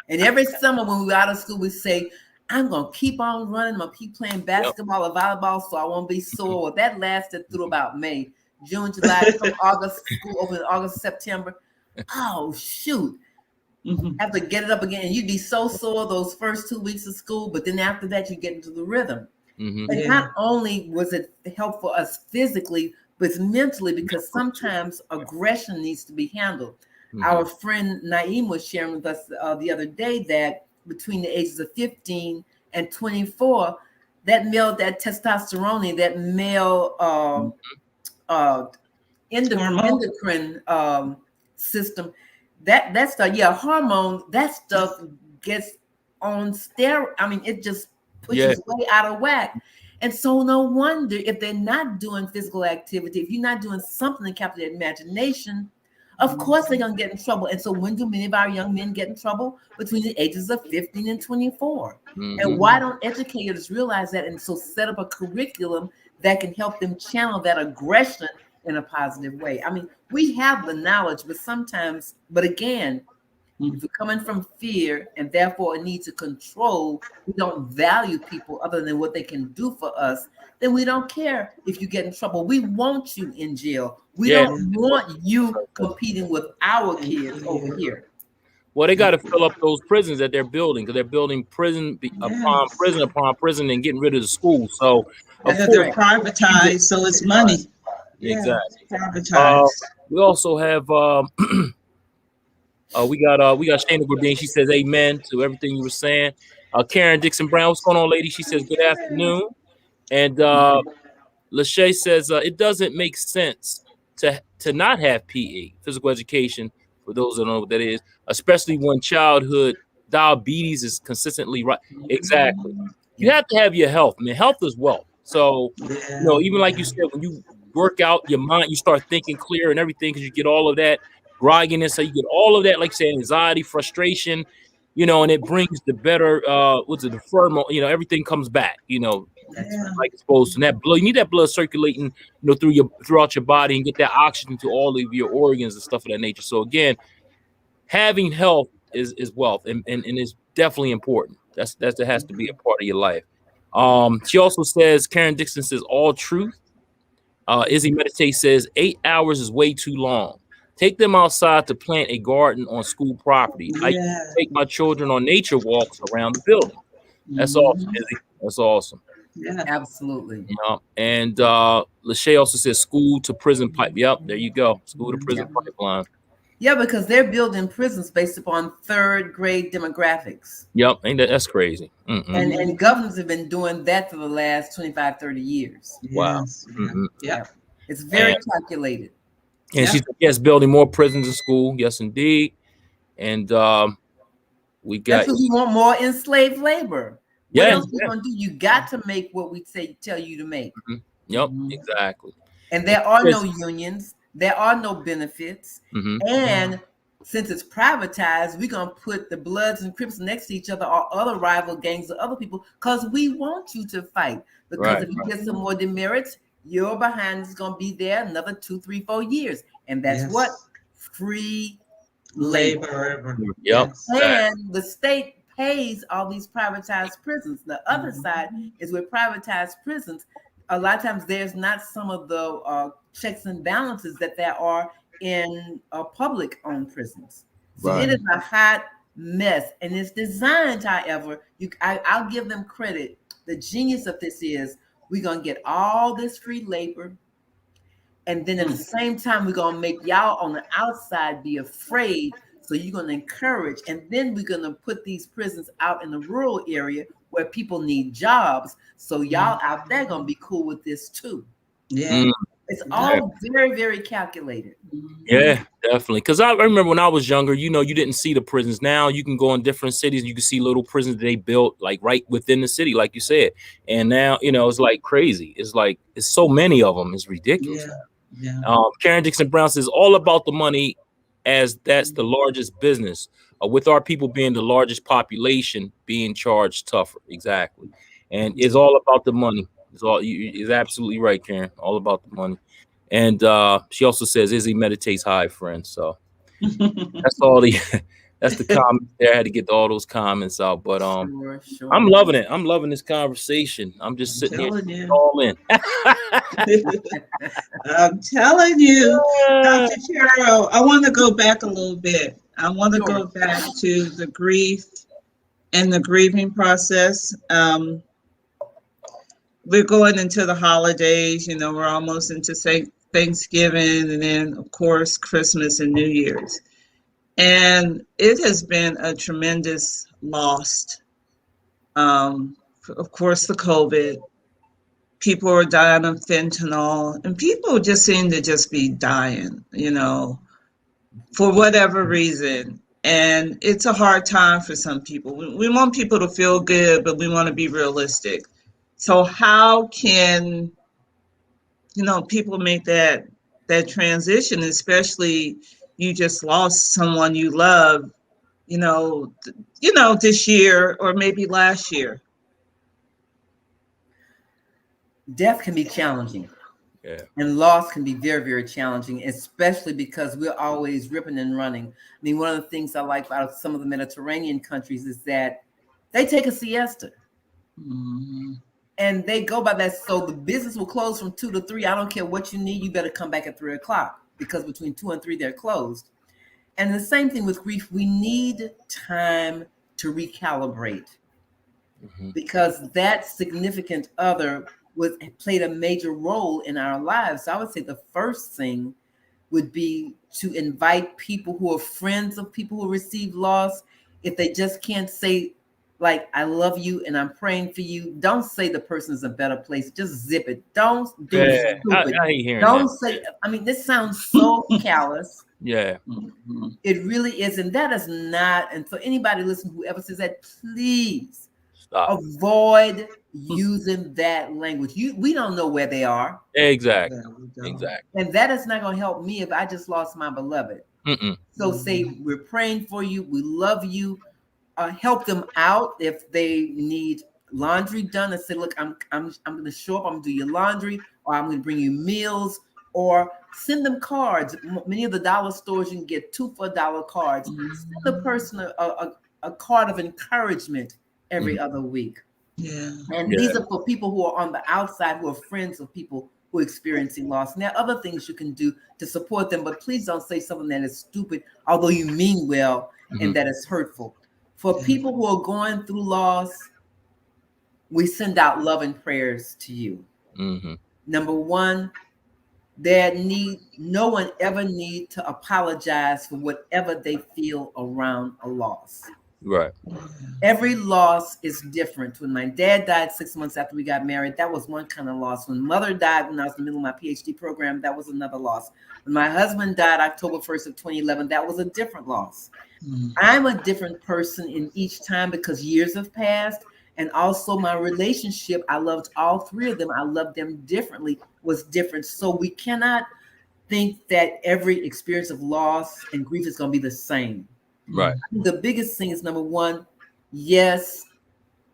And every summer when we were out of school, we say, I'm going to keep on running. I'm going to keep playing basketball or volleyball so I won't be sore. Well, that lasted through about May, June, July, from August, school opened in August, September. Oh, shoot. Have to get it up again. And you'd be so sore those first 2 weeks of school, but then after that, you get into the rhythm. And not only was it helpful us physically, but mentally, because sometimes aggression needs to be handled. Our friend Naeem was sharing with us the other day that between the ages of 15 and 24, that testosterone, that male endocrine system, that stuff, hormone, that stuff gets on steroids. I mean, it just pushes way out of whack. And so no wonder if they're not doing physical activity, if you're not doing something to capture their imagination, of course they're going to get in trouble. And so when do many of our young men get in trouble? Between the ages of 15 and 24. And why don't educators realize that, and so set up a curriculum that can help them channel that aggression in a positive way? I mean, we have the knowledge, but again, if we're coming from fear and therefore a need to control, we don't value people other than what they can do for us, then we don't care if you get in trouble. We want you in jail. We don't want you competing with our kids over here. Well, they got to fill up those prisons that they're building, because they're building prison upon prison upon prison and getting rid of the school. So they're privatized, so it's money. Exactly. Privatized. We also have we got Shayna Gordine. She says amen to everything you were saying. Karen Dixon Brown, what's going on, lady? She says good afternoon. And Lachey says it doesn't make sense to not have PE, physical education, for those that don't know what that is, especially when childhood diabetes is consistently right. Exactly. You have to have your health. I mean, health is wealth. So, Yeah. even like you said, when you work out your mind, you start thinking clear and everything because you get all of that grogginess. So you get all of that, like you said, anxiety, frustration, and it brings the better, the firm, everything comes back, Yeah. like it's supposed to. And that blood, you need that blood circulating, throughout your body and get that oxygen to all of your organs and stuff of that nature. So again, having health is wealth, and is definitely important. That has to be a part of your life. She also says, Karen Dixon says, all truth. Izzy Meditate says 8 hours is way too long. Take them outside to plant a garden on school property. I used to take my children on nature walks around the building. That's awesome, Izzy. That's awesome. Yeah. Absolutely. And Lachey also says school to prison pipe. Yep, there you go. School to prison pipeline. Yeah, because they're building prisons based upon third grade demographics. Yep, that's crazy. And governors have been doing that for the last 25, 30 years. Wow. Yes. Yeah. It's very calculated. And she's, yes, building more prisons and school. Yes, indeed. And we got. That's because we want more enslaved labor. Yeah. What else we gonna do? You got to make what we tell you to make. Yep, exactly. And there are no unions. There are no benefits. And since it's privatized, we're going to put the Bloods and Crips next to each other or other rival gangs or other people because we want you to fight. Because if you get some more demerits, your behind is going to be there another 2, 3, 4 years. And that's what? Free labor. Yep. And the state pays all these privatized prisons. The other side is with privatized prisons. A lot of times there's not some of the checks and balances that there are in public-owned prisons. So it is a hot mess, and it's designed, however, I'll give them credit. The genius of this is we're going to get all this free labor, and then at the same time, we're going to make y'all on the outside be afraid, so you're going to encourage, and then we're going to put these prisons out in the rural area where people need jobs. So y'all out there gonna be cool with this too. Yeah. It's all very, very calculated. Yeah, definitely. Because I remember when I was younger, you didn't see the prisons. Now you can go in different cities, you can see little prisons they built like right within the city, like you said. And now, it's like crazy. It's like it's so many of them. It's ridiculous. Yeah. Karen Dixon Brown says all about the money, as that's the largest business. With our people being the largest population, being charged tougher. Exactly. And it's all about the money. It's absolutely right, Karen. All about the money. And she also says Izzy meditates high, friends. So that's the comments there. I had to get all those comments out. But Sure. I'm loving it. I'm loving this conversation. I'm just sitting here all in. I'm telling you, Dr. Cheryl, I want to go back a little bit. I want to go back to the grief and the grieving process. We're going into the holidays, we're almost into Thanksgiving, and then, of course, Christmas and New Year's. And it has been a tremendous loss. Of course, the COVID. People are dying of fentanyl, and people just seem to just be dying, for whatever reason. And it's a hard time for some people. We want people to feel good, but we want to be realistic. So how can, people make that transition, especially you just lost someone you love, this year or maybe last year? Death can be challenging. Yeah. And loss can be very, very challenging, especially because we're always ripping and running. I mean, one of the things I like about some of the Mediterranean countries is that they take a siesta. And they go by that. So the business will close from 2 to 3. I don't care what you need. You better come back at 3 o'clock, because between 2 and 3, they're closed. And the same thing with grief. We need time to recalibrate, because that significant other played a major role in our lives. So I would say the first thing would be to invite people who are friends of people who receive loss. If they just can't say, like, I love you and I'm praying for you, don't say the person's a better place. Just zip it. Don't do stupid. I hate hearing don't that. say, I mean, this sounds so callous. Yeah. It really is. And that is not, and for anybody listening who ever says that, please Stop. Avoid using that language. We don't know where they are. Exactly. Yeah, we don't. Exactly. And that is not going to help me if I just lost my beloved. Mm-mm. So say, we're praying for you. We love you. Help them out if they need laundry done, and say, look, I'm going to show up. I'm going to do your laundry, or I'm going to bring you meals, or send them cards. Many of the dollar stores, you can get 2 for $1 cards. Send the person a card of encouragement every other week. Yeah. And these are for people who are on the outside, who are friends of people who are experiencing loss. And there are other things you can do to support them, but please don't say something that is stupid, although you mean well, and that is hurtful. For people who are going through loss, we send out love and prayers to you. Number one, no one ever need to apologize for whatever they feel around a loss. Right. Every loss is different. When my dad died 6 months after we got married, that was one kind of loss. When mother died when I was in the middle of my PhD program, that was another loss. When my husband died October 1st of 2011, that was a different loss. I'm a different person in each time because years have passed. And also my relationship, I loved all 3 of them. I loved them differently, was different. So we cannot think that every experience of loss and grief is going to be the same. Right. The biggest thing is, number one, yes,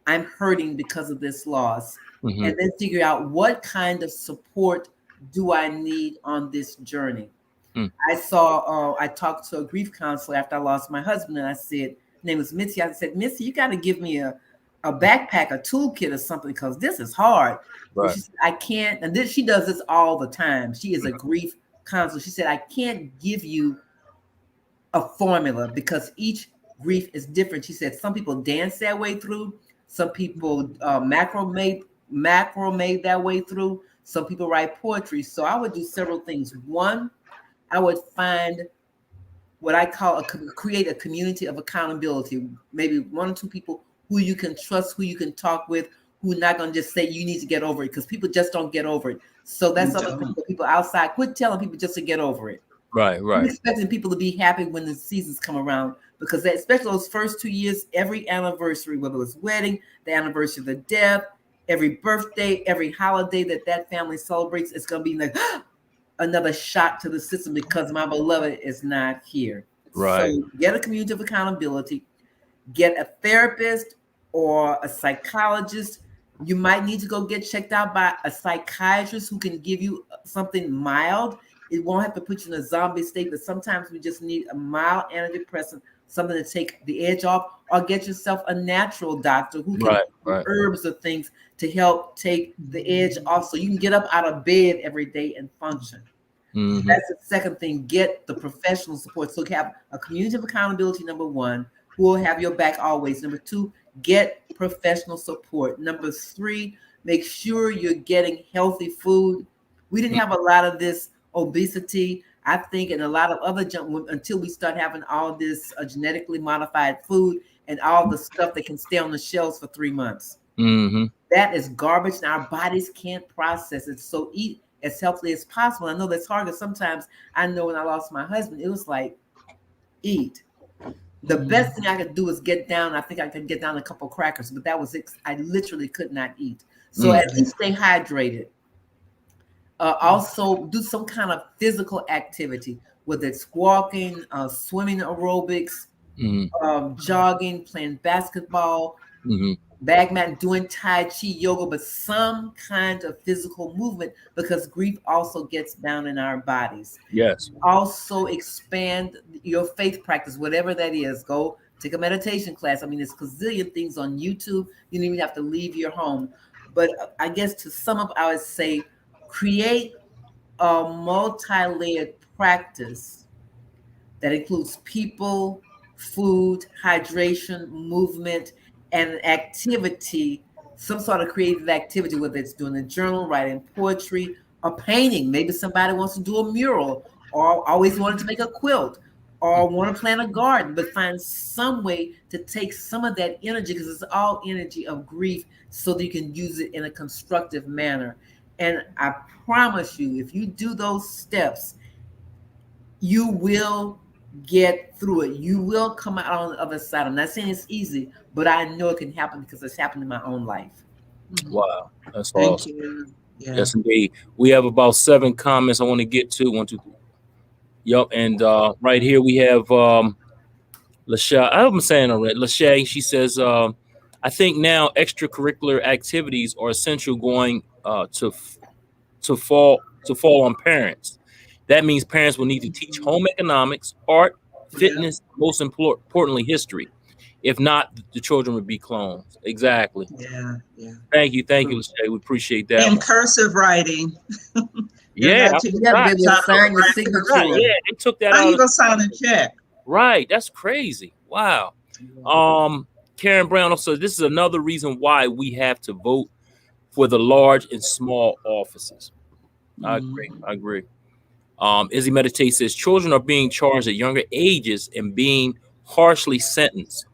I'm hurting because of this loss. And then figure out what kind of support do I need on this journey. I talked to a grief counselor after I lost my husband, and I said, her name was Mitzi. I said, Mitzi, you got to give me a backpack, a toolkit or something, because this is hard. Right. She said, I can't. And she does this all the time. She is a grief counselor. She said, I can't give you a formula because each grief is different. She said some people dance their way through, some people macrame that way through, some people write poetry. So I would do several things. One, I would find what I call create a community of accountability, maybe 1 or 2 people who you can trust, who you can talk with, who are not going to just say you need to get over it, because people just don't get over it. So that's other thing for people outside. Quit telling people just to get over it. Right. I'm expecting people to be happy when the seasons come around, because especially those first 2 years, every anniversary, whether it's wedding, the anniversary of the death, every birthday, every holiday that family celebrates, it's going to be like another shock to the system because my beloved is not here. Right. So get a community of accountability, get a therapist or a psychologist. You might need to go get checked out by a psychiatrist who can give you something mild. It won't have to put you in a zombie state, but sometimes we just need a mild antidepressant, something to take the edge off, or get yourself a natural doctor who can do herbs or things to help take the edge off so you can get up out of bed every day and function. That's the second thing. Get the professional support. So have a community of accountability, number one, who will have your back always. Number two, get professional support. Number three, make sure you're getting healthy food. We didn't have a lot of this obesity, I think, and a lot of other junk until we start having all this genetically modified food and all the stuff that can stay on the shelves for 3 months. That is garbage, and our bodies can't process it. So eat as healthily as possible. I know that's hard, because sometimes I know when I lost my husband, it was like, eat. The best thing I could do is get down. I think I could get down a couple crackers, but that was it. I literally could not eat. So at least stay hydrated. Also do some kind of physical activity, whether it's walking, swimming aerobics, jogging, playing basketball, bagman, doing Tai Chi, yoga, but some kind of physical movement, because grief also gets down in our bodies. Yes. Also expand your faith practice, whatever that is. Go take a meditation class. I mean, there's a gazillion things on YouTube. You don't even have to leave your home. But I guess to sum up, I would say create a multi-layered practice that includes people, food, hydration, movement, and activity, some sort of creative activity, whether it's doing a journal, writing poetry, or painting. Maybe somebody wants to do a mural, or always wanted to make a quilt, or want to plant a garden, but find some way to take some of that energy, because it's all energy of grief, so that you can use it in a constructive manner. And I promise you, if you do those steps, you will get through it. You will come out on the other side. I'm not saying it's easy, but I know it can happen because it's happened in my own life. Wow, that's Thank awesome. you. Yeah. Yes, indeed. We have about 7 comments I want to get to. 1, 2, 3. Yep, and right here we have Lachey. I hope I'm saying it right. Lachey. She says, "I think now extracurricular activities are essential going to fall on parents. That means parents will need to teach home economics, art, fitness, most importantly, history. If not, the children would be clones." Exactly. Yeah. Thank you, Lachey. We appreciate that. And cursive writing. Yeah, I You gotta be able to sign your signature. yeah, they took that How out. you gonna sign a check? Right, that's crazy. Wow. Karen Brown also, this is another reason why we have to vote for the large and small offices. I agree. Izzy Meditate says children are being charged at younger ages and being harshly sentenced.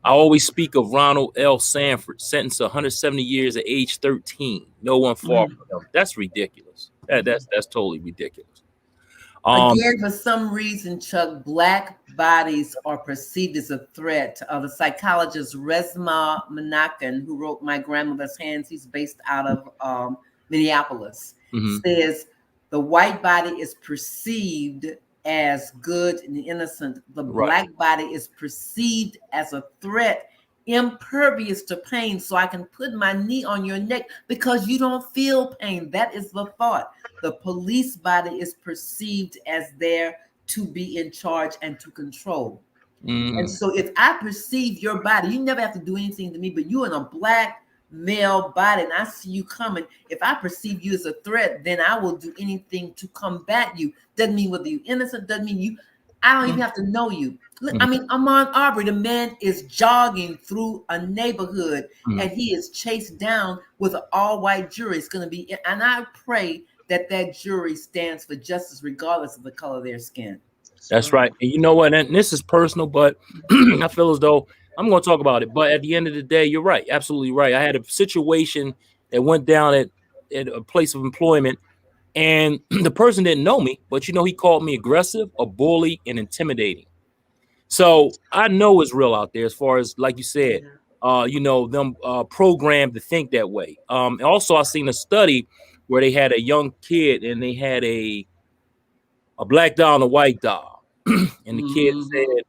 I always speak of Ronald L. Sanford, sentenced to 170 years at age 13. No one fought for him. That's ridiculous. That's totally ridiculous. Again, for some reason, Chuck, Black bodies are perceived as a threat. The psychologist Resmaa Menakem, who wrote My Grandmother's Hands, he's based out of Minneapolis, says the white body is perceived as good and innocent. The Black body is perceived as a threat, impervious to pain. So I can put my knee on your neck because you don't feel pain. That is the thought. The police body is perceived as there to be in charge and to control. And so if I perceive your body, you never have to do anything to me, but you're in a Black male body and I see you coming. If I perceive you as a threat, then I will do anything to combat you. Doesn't mean whether you're innocent, doesn't mean you, I don't even have to know you. I mean, Ahmaud Arbery, the man is jogging through a neighborhood and he is chased down with an all-white jury. It's going to be, and I pray that jury stands for justice regardless of the color of their skin. That's right. And you know what? And this is personal, but I feel as though I'm going to talk about it. But at the end of the day, you're right. Absolutely right. I had a situation that went down at a place of employment, and the person didn't know me, but he called me aggressive, a bully, and intimidating. So I know it's real out there as far as, like you said, them programmed to think that way. Also, I seen a study where they had a young kid and they had a black doll and a white doll. And the kid said,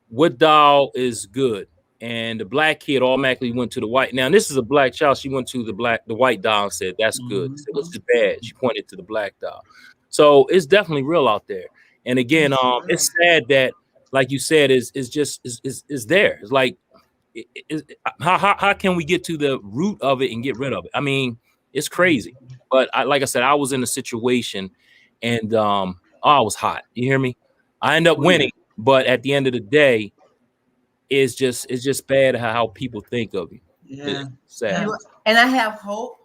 what doll is good? And the black kid automatically went to the white. Now, this is a black child. She went to the white doll and said, that's good. Said, what's bad? She pointed to the black doll. So it's definitely real out there. And again, it's sad that, like you said, is there. It's like, how can we get to the root of it and get rid of it? I mean, it's crazy. But like I said, I was in a situation and I was hot. You hear me? I end up winning, but at the end of the day, it's just bad how people think of you. Yeah. It's sad. And I have hope.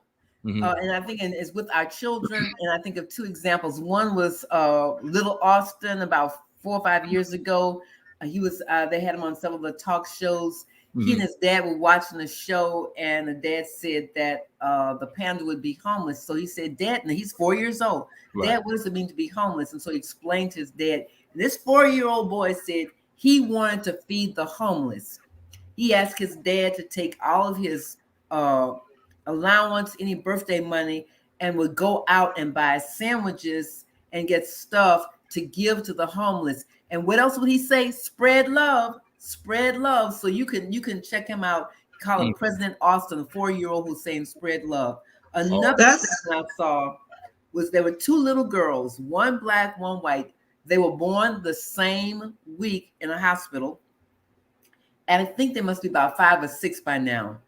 And I think it's with our children. And I think of 2 examples. One was little Austin about 4 or 5 years ago. He was they had him on several of the talk shows. He and his dad were watching a show, and the dad said that the panda would be homeless. So he said, Dad, and he's 4 years old. Dad, what does it mean to be homeless? And so he explained to his dad. And this 4-year-old boy said he wanted to feed the homeless. He asked his dad to take all of his allowance, any birthday money, and would go out and buy sandwiches and get stuff to give to the homeless. And what else would he say? Spread love. Spread love. So you can check him out. Call him President Austin, a 4-year-old who's saying spread love. Another thing I saw was there were 2 little girls, one black, one white. They were born the same week in a hospital. And I think they must be about 5 or 6 by now.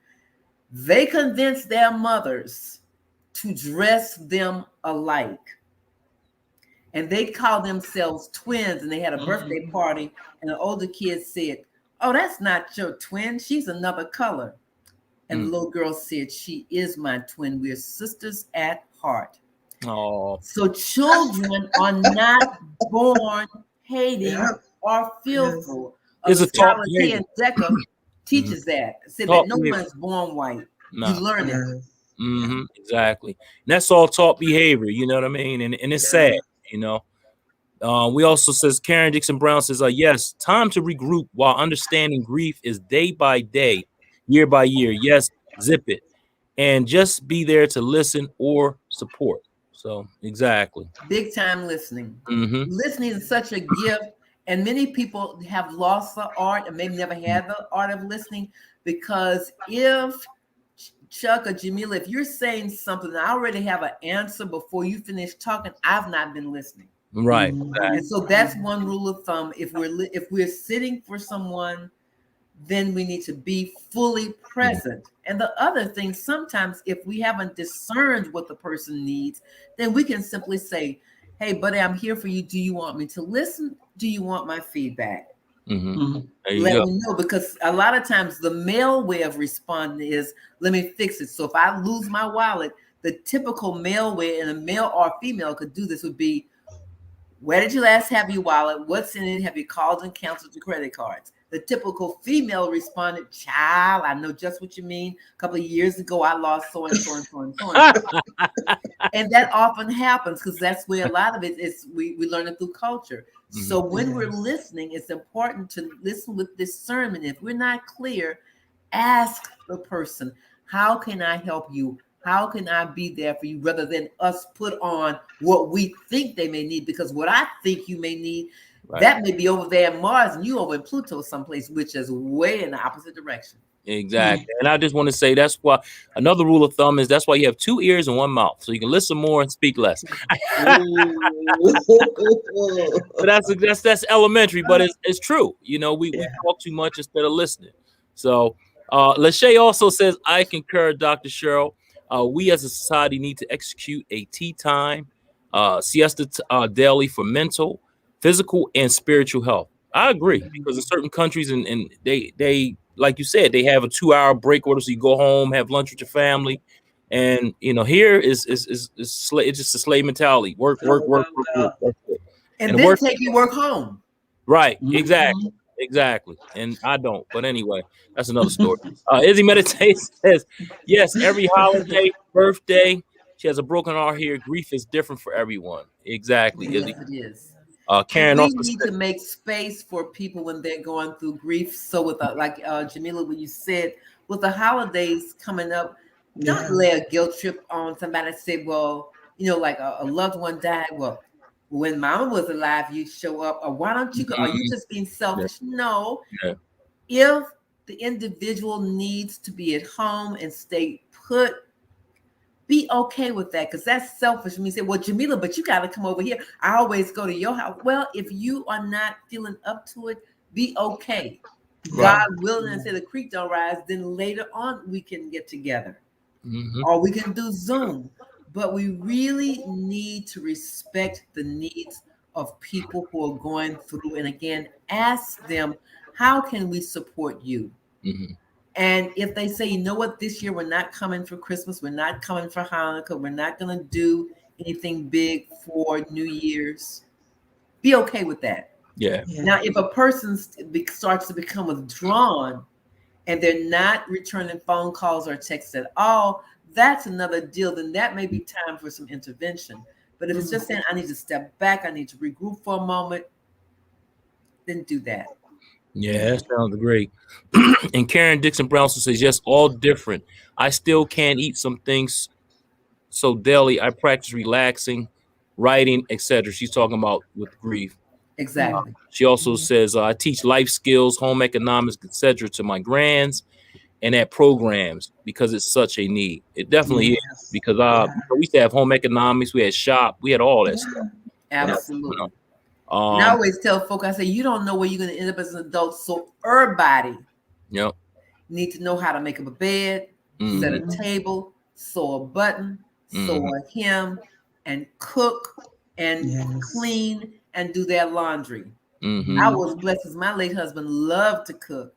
They convinced their mothers to dress them alike. And they called themselves twins, and they had a birthday party, and the older kid said, oh, that's not your twin. She's another color. And the little girl said, she is my twin. We're sisters at heart. Oh. So children are not born hating or fearful. It's a talk. And Decker teaches that. Said that no one's born white. You learn it. Exactly. And that's all taught behavior. You know what I mean? And it's sad. We also says Karen Dixon Brown says, yes, time to regroup while understanding grief is day by day, year by year. Yes, zip it. And just be there to listen or support. So exactly. Big time listening. Mm-hmm. Listening is such a gift. And many people have lost the art and maybe never had the art of listening, because if Chuck or Jamila, if you're saying something, I already have an answer before you finish talking, I've not been listening. Right. And so that's one rule of thumb. If we're sitting for someone, then we need to be fully present. And the other thing, sometimes if we haven't discerned what the person needs, then we can simply say, hey, buddy, I'm here for you. Do you want me to listen? Do you want my feedback? Mm-hmm. Let me know, because a lot of times the male way of responding is, let me fix it. So if I lose my wallet, the typical male way, and a male or female could do this, would be, where did you last have your wallet? What's in it? Have you called and canceled your credit cards? The typical female responded, child, I know just what you mean. A couple of years ago, I lost so and so and so and so. And that often happens because that's where a lot of it is. We learn it through culture. So when we're listening, it's important to listen with discernment. If we're not clear, ask the person, how can I help you? How can I be there for you, rather than us put on what we think they may need? Because what I think you may need, that may be over there in Mars and you over in Pluto someplace, which is way in the opposite direction. Exactly. And I just want to say, that's why another rule of thumb is, that's why you have 2 ears and 1 mouth, so you can listen more and speak less. So that's elementary, but it's true. You know, we talk too much instead of listening. So Lachey also says, I concur, Dr. Cheryl. We as a society need to execute a tea time, siesta daily for mental, physical, and spiritual health. I agree, because in certain countries, and they like you said, they have a 2-hour break order, so you go home, have lunch with your family. And you know, here is it's just a slave mentality. Work. And then take your work home. Right. Exactly. And I don't. But anyway, that's another story. Izzy Meditates says, yes, every holiday, birthday, she has a broken heart here. Grief is different for everyone. Exactly. Yes, Izzy. it is. Karen we also need to make space for people when they're going through grief. So with like Jamila, when you said, with the holidays coming up, don't lay a guilt trip on somebody. Say, well, you know, like a loved one died. Well, when mama was alive, you show up. Or why don't you go? Are you just being selfish? No. If the individual needs to be at home and stay put, be okay with that, because that's selfish. When you say, well, Jamila, but you got to come over here. I always go to your house. Well, if you are not feeling up to it, be okay. God willing, and say the creek don't rise, then later on we can get together. Or we can do Zoom. But we really need to respect the needs of people who are going through. And again, ask them, how can we support you? And if they say, you know what, this year we're not coming for Christmas, we're not coming for Hanukkah, we're not going to do anything big for New Year's, be okay with that. Now, if a person starts to become withdrawn and they're not returning phone calls or texts at all, that's another deal. Then that may be time for some intervention. But if it's just saying, I need to step back, I need to regroup for a moment, then do that. Yeah, that sounds great. And Karen Dixon Brown says, yes, all different. I still can't eat some things. So daily, I practice relaxing, writing, etc. She's talking about with grief. Exactly. She also says, I teach life skills, home economics, etc. to my grands and at programs, because it's such a need. It definitely is, because we used to have home economics, we had shop, we had all that stuff. Absolutely. And I always tell folks, I say, you don't know where you're going to end up as an adult. So everybody need to know how to make up a bed, set a table, sew a button, sew a hem, and cook and clean and do their laundry. I was blessed because my late husband loved to cook,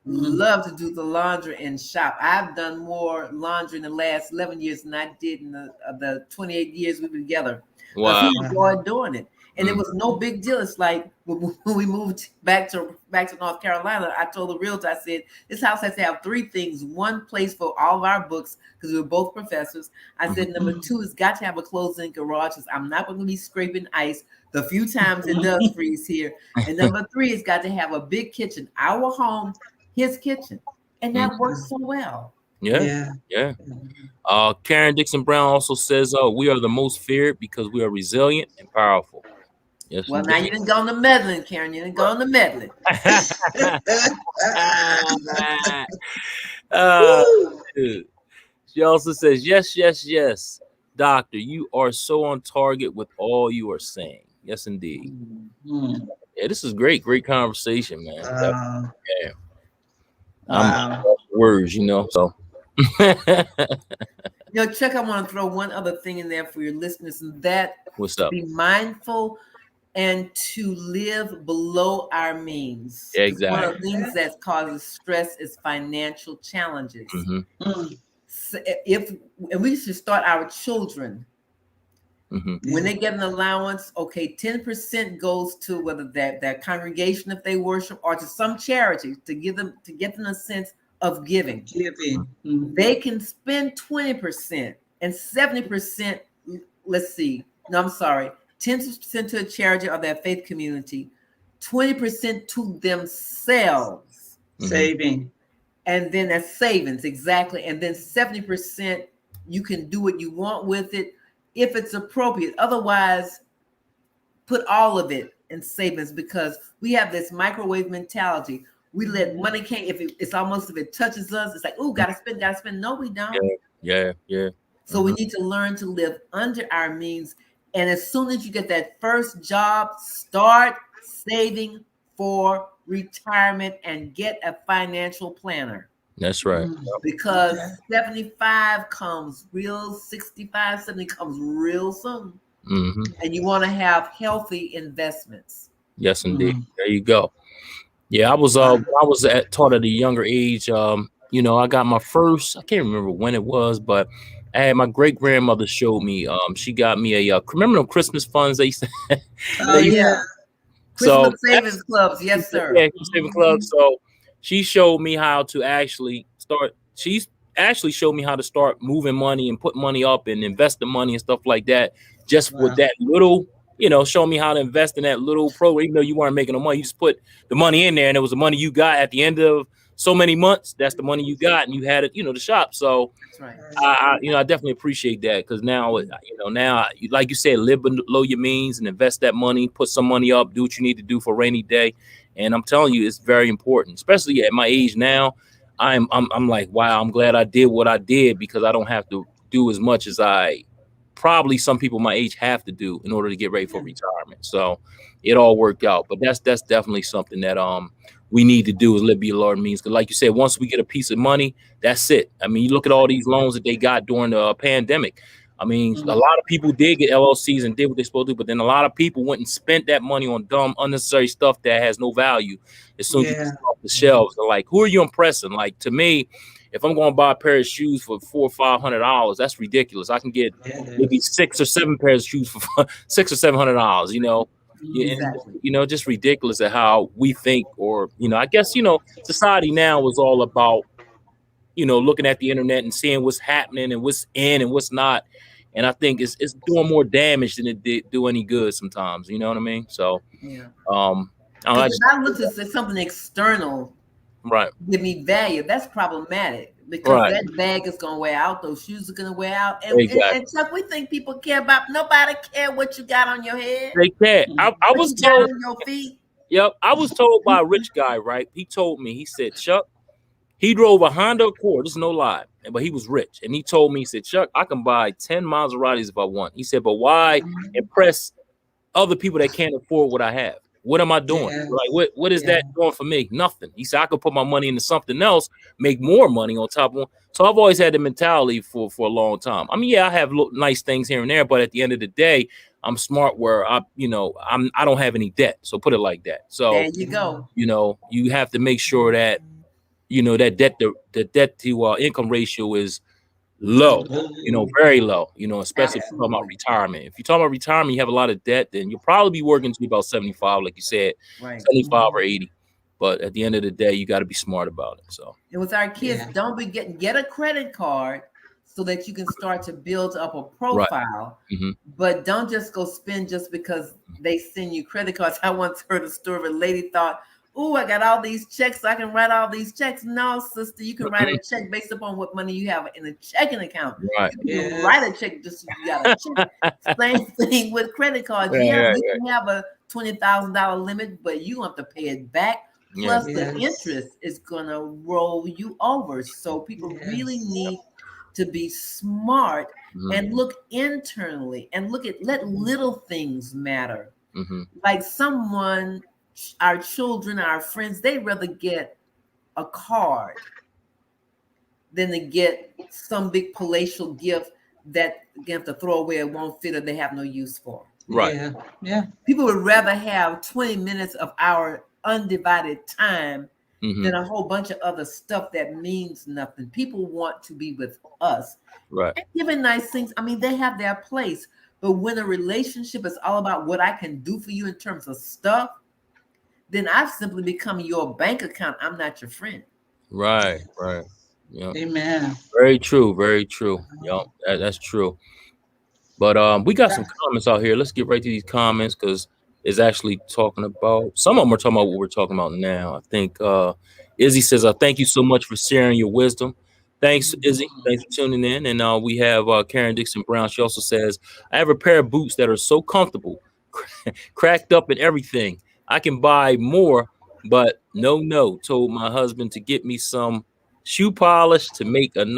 loved to do the laundry and shop. I've done more laundry in the last 11 years than I did in the 28 years we were together. Wow. He enjoyed doing it. And it was no big deal. It's like when we moved back to North Carolina, I told the realtor, I said, this house has to have three things. One place for all of our books, because we were both professors. I said, number two, it's got to have a closed-in garage, because I'm not going to be scraping ice the few times it does freeze here. And number three, it's got to have a big kitchen. Our home, his kitchen. And that works so well. Yeah. Karen Dixon Brown also says, we are the most feared because we are resilient and powerful. Yes. Well, now you didn't go into meddling, Karen. You didn't go into meddling. She also says, yes, doctor, you are so on target with all you are saying. Yes, indeed. Yeah, this is great conversation, man. Yeah. I'm out of words, so. Chuck, I want to throw one other thing in there for your listeners, and that what's up? Be mindful and to live below our means. Yeah, exactly. One of the things that causes stress is financial challenges. So and we should start our children. When they get an allowance, okay, 10% goes to whether that congregation if they worship, or to some charity to get them a sense of giving. They can spend 20% and 70%. Let's see. No, I'm sorry. 10% to a charity or their faith community, 20% to themselves. Saving. And then that's savings, exactly. And then 70%, you can do what you want with it if it's appropriate. Otherwise, put all of it in savings, because we have this microwave mentality. We let money if it touches us, it's like, oh, gotta spend. No, we don't. Yeah. So we need to learn to live under our means. And as soon as you get that first job, start saving for retirement and get a financial planner. That's right. Because 75 comes real, 65, 70 comes real soon. And you want to have healthy investments. Yes, indeed. There you go. Yeah, I was taught at a younger age. I got my first, I can't remember when it was, but I had my great grandmother showed me. She got me a remember them Christmas funds they used to Christmas savings clubs, yes, sir. Yeah, savings clubs. So she showed me how to actually start. She's actually showed me how to start moving money and put money up and invest the money and stuff like that. Just with that little, show me how to invest in that little program. Even though you weren't making no money, you just put the money in there, and it was the money you got at the end of so many months. That's the money you got, and you had it, the shop. So that's right. I definitely appreciate that, because now, now, like you said, live below your means and invest that money, put some money up, do what you need to do for a rainy day. And I'm telling you, it's very important, especially at my age now. I'm like, wow, I'm glad I did what I did, because I don't have to do as much as probably some people my age have to do in order to get ready for retirement. So it all worked out. But that's definitely something that we need to do, is live below our means. Because like you said, once we get a piece of money, that's it. I mean, you look at all these loans that they got during the pandemic. I mean, a lot of people did get LLCs and did what they're supposed to do, but then a lot of people went and spent that money on dumb, unnecessary stuff that has no value. As soon as you get off the shelves, they're like, who are you impressing? Like, to me, if I'm going to buy a pair of shoes for $400 or $500, that's ridiculous. I can get maybe 6 or 7 pairs of shoes for $600 or $700. Exactly. Just ridiculous at how we think, or I guess society now is all about looking at the internet and seeing what's happening and what's in and what's not. And I think it's doing more damage than it did do any good sometimes. You know what I mean? So I look at something external, right, give me value. That's problematic, because that bag is going to wear out. Those shoes are going to wear out. And Chuck, we think people care about. Nobody care what you got on your head. They care. I was told on your feet. Yep, I was told by a rich guy. Right, he told me. He said, Chuck, he drove a Honda Accord. This is no lie, but he was rich, and he told me, he said, Chuck, I can buy 10 Maseratis if I want. He said, but why impress other people that can't afford what I have? What am I doing? Like, what is that doing for me? Nothing. He said, I could put my money into something else, make more money on top of it. So I've always had the mentality for a long time. I mean, I have nice things here and there, but at the end of the day, I'm smart where I don't have any debt. So put it like that. So there you go. You have to make sure that, that debt to income ratio is low, very low, especially if you're talking about Absolutely. retirement. If you're talking about retirement, you have a lot of debt, then you'll probably be working to about 75, like you said, Right. 75 or 80. But at the end of the day, you got to be smart about it. So, and with our kids, don't be get a credit card so that you can start to build up a profile. Right. But don't just go spend just because they send you credit cards. I once heard a story of a lady thought, "Oh, I got all these checks, so I can write all these checks." No, sister, you can write a check based upon what money you have in a checking account. Right. You can write a check just so you got a check. Same thing with credit cards. You can have a $20,000 limit, but you have to pay it back. Plus, the interest is gonna roll you over. So people really need to be smart and look internally and let little things matter. Like our children, our friends, they rather get a card than to get some big palatial gift that they have to throw away, it won't fit, or they have no use for. Right. Yeah. People would rather have 20 minutes of our undivided time than a whole bunch of other stuff that means nothing. People want to be with us. Right. And giving nice things, I mean, they have their place. But when a relationship is all about what I can do for you in terms of stuff, then I've simply become your bank account. I'm not your friend. Right. Yeah. Amen. Very true. Very true. Yeah, that's true. But we got some comments out here. Let's get right to these comments because it's actually talking about, some of them are talking about what we're talking about now. I think Izzy says, thank you so much for sharing your wisdom. Thanks, Izzy. Thanks for tuning in. And we have Karen Dixon Brown. She also says, I have a pair of boots that are so comfortable, cracked up and everything. I can buy more, but no. Told my husband to get me some shoe polish to make them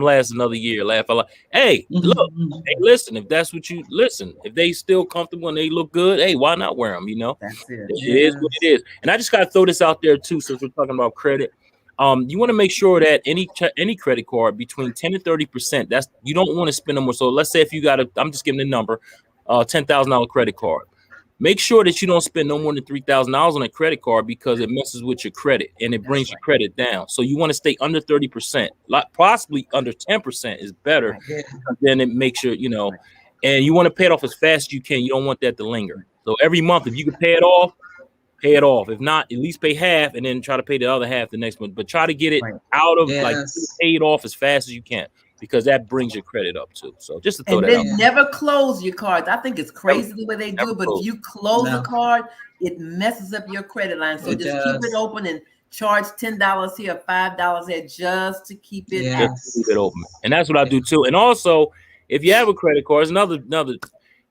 last another year. Laugh a lot. Hey, look, hey, listen, if that's what you listen, if they still comfortable and they look good, hey, why not wear them? That's it. It is what it is. And I just got to throw this out there too, since we're talking about credit. You want to make sure that any credit card between 10 and 30%, that's, you don't want to spend them more. So let's say if you got I'm just giving a number, $10,000 credit card. Make sure that you don't spend no more than $3,000 on a credit card because it messes with your credit and it brings your credit down. So you want to stay under 30%, possibly under 10% is better. Then it makes sure, and you want to pay it off as fast as you can. You don't want that to linger. So every month, if you can pay it off, pay it off. If not, at least pay half and then try to pay the other half the next month. But try to get it out of pay it off as fast as you can, because that brings your credit up too. So just to throw that out. And never close your cards. I think it's crazy the way they do it, but if you close the card, it messes up your credit line. So just keep it open and charge $10 here, $5 there, just to keep it just keep it open. And that's what I do too. And also, if you have a credit card, it's another.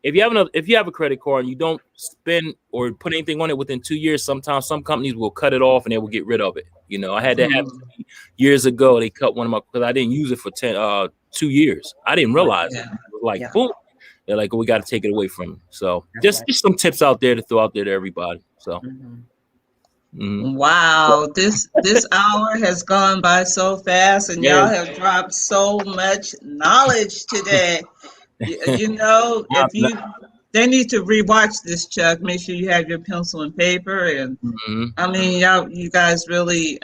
If you have a credit card and you don't spend or put anything on it within 2 years, sometimes some companies will cut it off and they will get rid of it. I had that happen years ago. They cut one of my, because I didn't use it for 2 years. I didn't realize it. It was like, boom. They're like, we got to take it away from you. So just some tips out there to throw out there to everybody. So. Wow, this hour has gone by so fast, and y'all have dropped so much knowledge today. They need to rewatch this, Chuck. Make sure you have your pencil and paper. And I mean, you guys really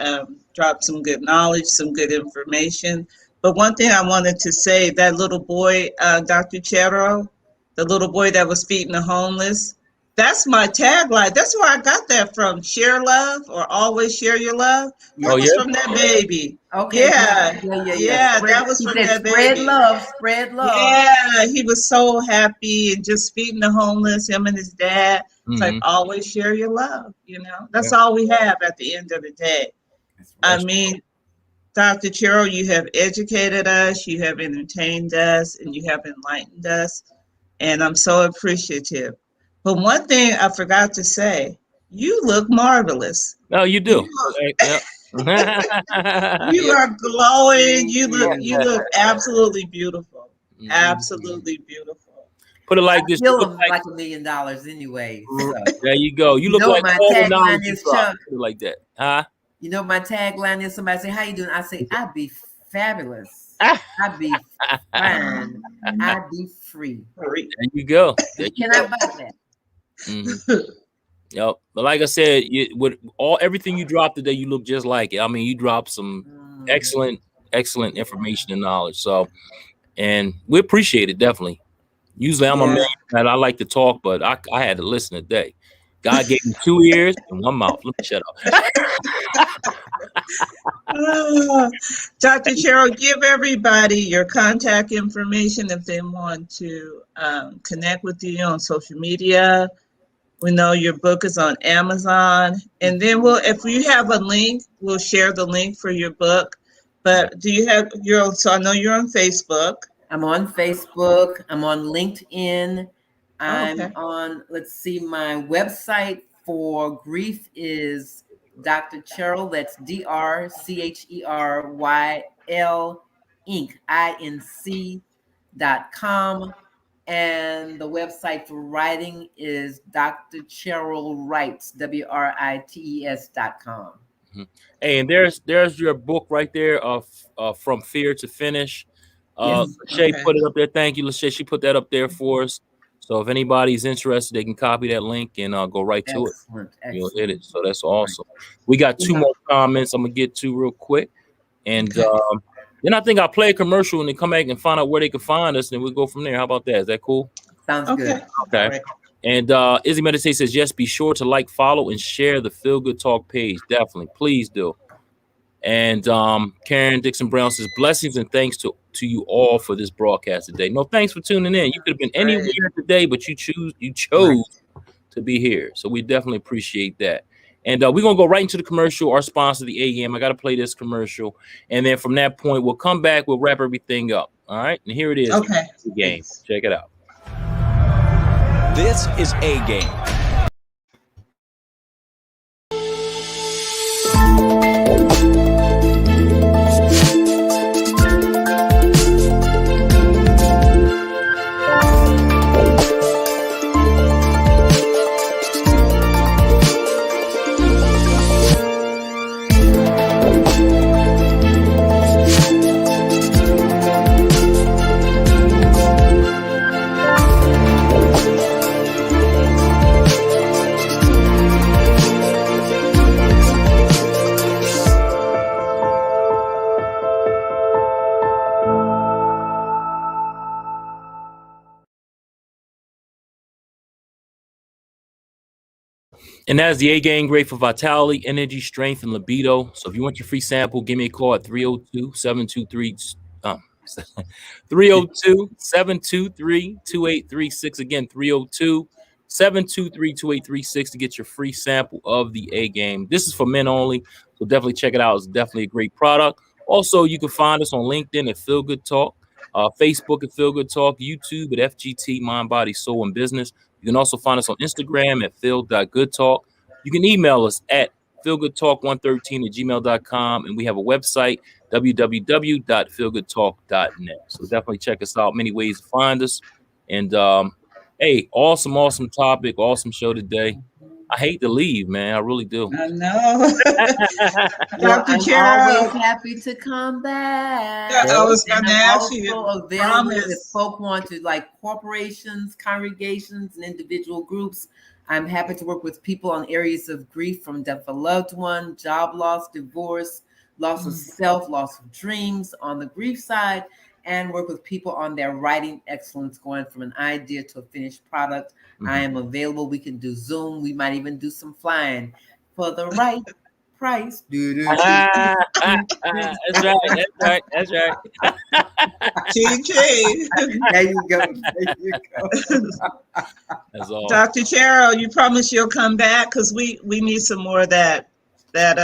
dropped some good knowledge, some good information. But one thing I wanted to say, that little boy, Dr. Cheryl, the little boy that was feeding the homeless, that's my tagline. That's where I got that from. Share love, or always share your love. That was from that baby. Okay. Yeah. That was from that baby. Spread love. Yeah, he was so happy and just feeding the homeless, him and his dad. It's like, always share your love. That's all we have at the end of the day. I mean, Dr. Cheryl, you have educated us, you have entertained us, and you have enlightened us. And I'm so appreciative. But one thing I forgot to say, you look marvelous. No, you do. You are glowing. You look absolutely beautiful. Absolutely beautiful. Put it like this. You look like $1 million anyway. So. There you go. You look like my tagline is, Chuck. Like that. Huh? You know my tagline is, somebody say, how you doing? I say, I'd be fabulous. I'd be fine. I'd be free. There you go. Can I buy that? Yep. But like I said, with everything you dropped today, you look just like it. I mean, you dropped some excellent excellent information and knowledge. So, and we appreciate it definitely. Usually I'm a man that I like to talk, but I had to listen today. God gave me 2 ears and 1 mouth. Let me shut up. Dr. Cheryl, give everybody your contact information if they want to connect with you on social media. We know your book is on Amazon, and then if you have a link, we'll share the link for your book. But do you have so I know you're on Facebook. I'm on Facebook. I'm on LinkedIn. I'm okay. on, let's see, my website for grief is Dr. Cheryl. That's DrCheryl Inc. And the website for writing is Dr. Cheryl Writes, WRITES.com. Hey, and there's your book right there of From Fear to Finish. Yes. Lachey put it up there. Thank you, Lachey. She put that up there for us. So if anybody's interested, they can copy that link and go right to it. You'll hit it. So that's awesome. We got 2 more comments I'm gonna get to real quick, and then I think I'll play a commercial and then come back and find out where they can find us, and we'll go from there. How about that? Is that cool? Sounds good. Okay. Right. And Izzy Meditate says, yes, be sure to like, follow, and share the Feel Good Talk page. Definitely. Please do. And Karen Dixon Brown says, blessings and thanks to you all for this broadcast today. No, thanks for tuning in. You could have been anywhere today, but you chose to be here. So we definitely appreciate that. And we're going to go right into the commercial, our sponsor, the A.M. I got to play this commercial. And then from that point, we'll come back. We'll wrap everything up. All right. And here it is. Okay. The game. Check it out. This is A-Game. And that is the A-Game, great for vitality, energy, strength, and libido. So if you want your free sample, give me a call at 302-723 302-723-2836. Again, 302-723-2836 to get your free sample of the A-Game. This is for men only, so definitely check it out. It's definitely a great product. Also, you can find us on LinkedIn at Feel Good Talk, Facebook at Feel Good Talk, YouTube at FGT, Mind, Body, Soul, and Business. You can also find us on Instagram at feel.goodtalk. You can email us at feelgoodtalk113@gmail.com. And we have a website, www.feelgoodtalk.net. So definitely check us out. Many ways to find us. And hey, awesome topic, awesome show today. I hate to leave, man. I really do. I know. Dr. Cheryl, always happy to come back. I was going to ask you. Available if folk want to, like corporations, congregations, and individual groups. I'm happy to work with people on areas of grief, from death of a loved one, job loss, divorce, loss of self, loss of dreams on the grief side, and work with people on their writing excellence, going from an idea to a finished product. I am available. We can do Zoom. We might even do some flying for the right price. That's right. GG. There you go. That's all. Dr. Cheryl, you promise you'll come back, because we need some more of that that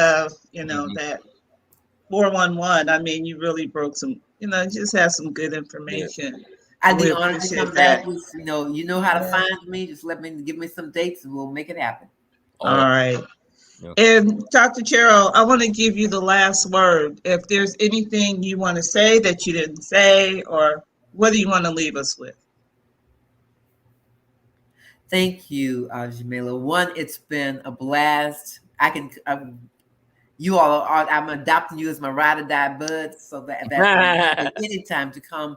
411. I mean, you really broke some, just have some good information. Yeah. I'd be honored to come back. You know how to find me. Just give me some dates and we'll make it happen. All right. Yeah. And Dr. Cheryl, I want to give you the last word. If there's anything you want to say that you didn't say, or what do you want to leave us with? Thank you, Jamila. One, it's been a blast. You all are, I'm adopting you as my ride or die buds, so that any time to come.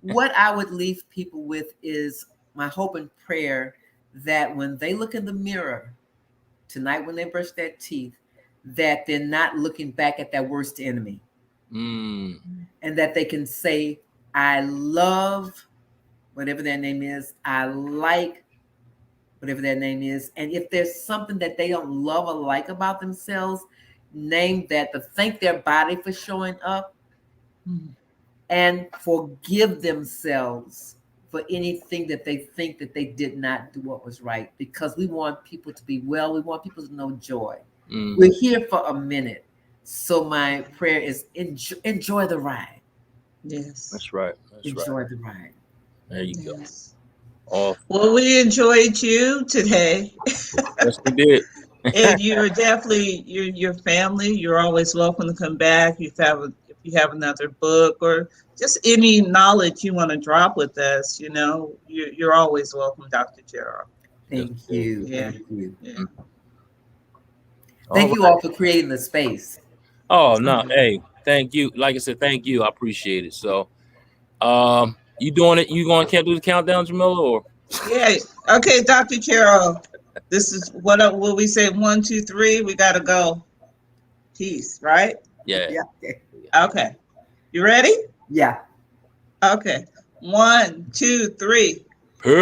What I would leave people with is my hope and prayer that when they look in the mirror tonight, when they brush their teeth, that they're not looking back at that worst enemy, Mm. And that they can say, I love whatever their name is. I like whatever their name is. And if there's something that they don't love or like about themselves, name that, but thank their body for showing up and forgive themselves for anything that they think that they did not do what was right, because we want people to be well. We want people to know joy. We're here for a minute. So my prayer is enjoy the ride. Yes. That's right. Enjoy the ride. There you go. Yes. Oh, Well, we enjoyed you today. yes, we did. And you're definitely your family. You're always welcome to come back. If you have another book or just any knowledge you want to drop with us, you're always welcome, Dr. Cheryl. Thank you. Yeah. Thank you. Yeah. Thank you all for creating the space. Oh no, hey, thank you. Like I said, thank you. I appreciate it. So, you doing it? You can't do the countdown, Jamila, or? Yeah. Okay, Dr. Cheryl. This is what will we say? 1, 2, 3. We gotta go. Peace, right? Yeah. Okay. You ready? Yeah. Okay. 1, 2, 3. Peace.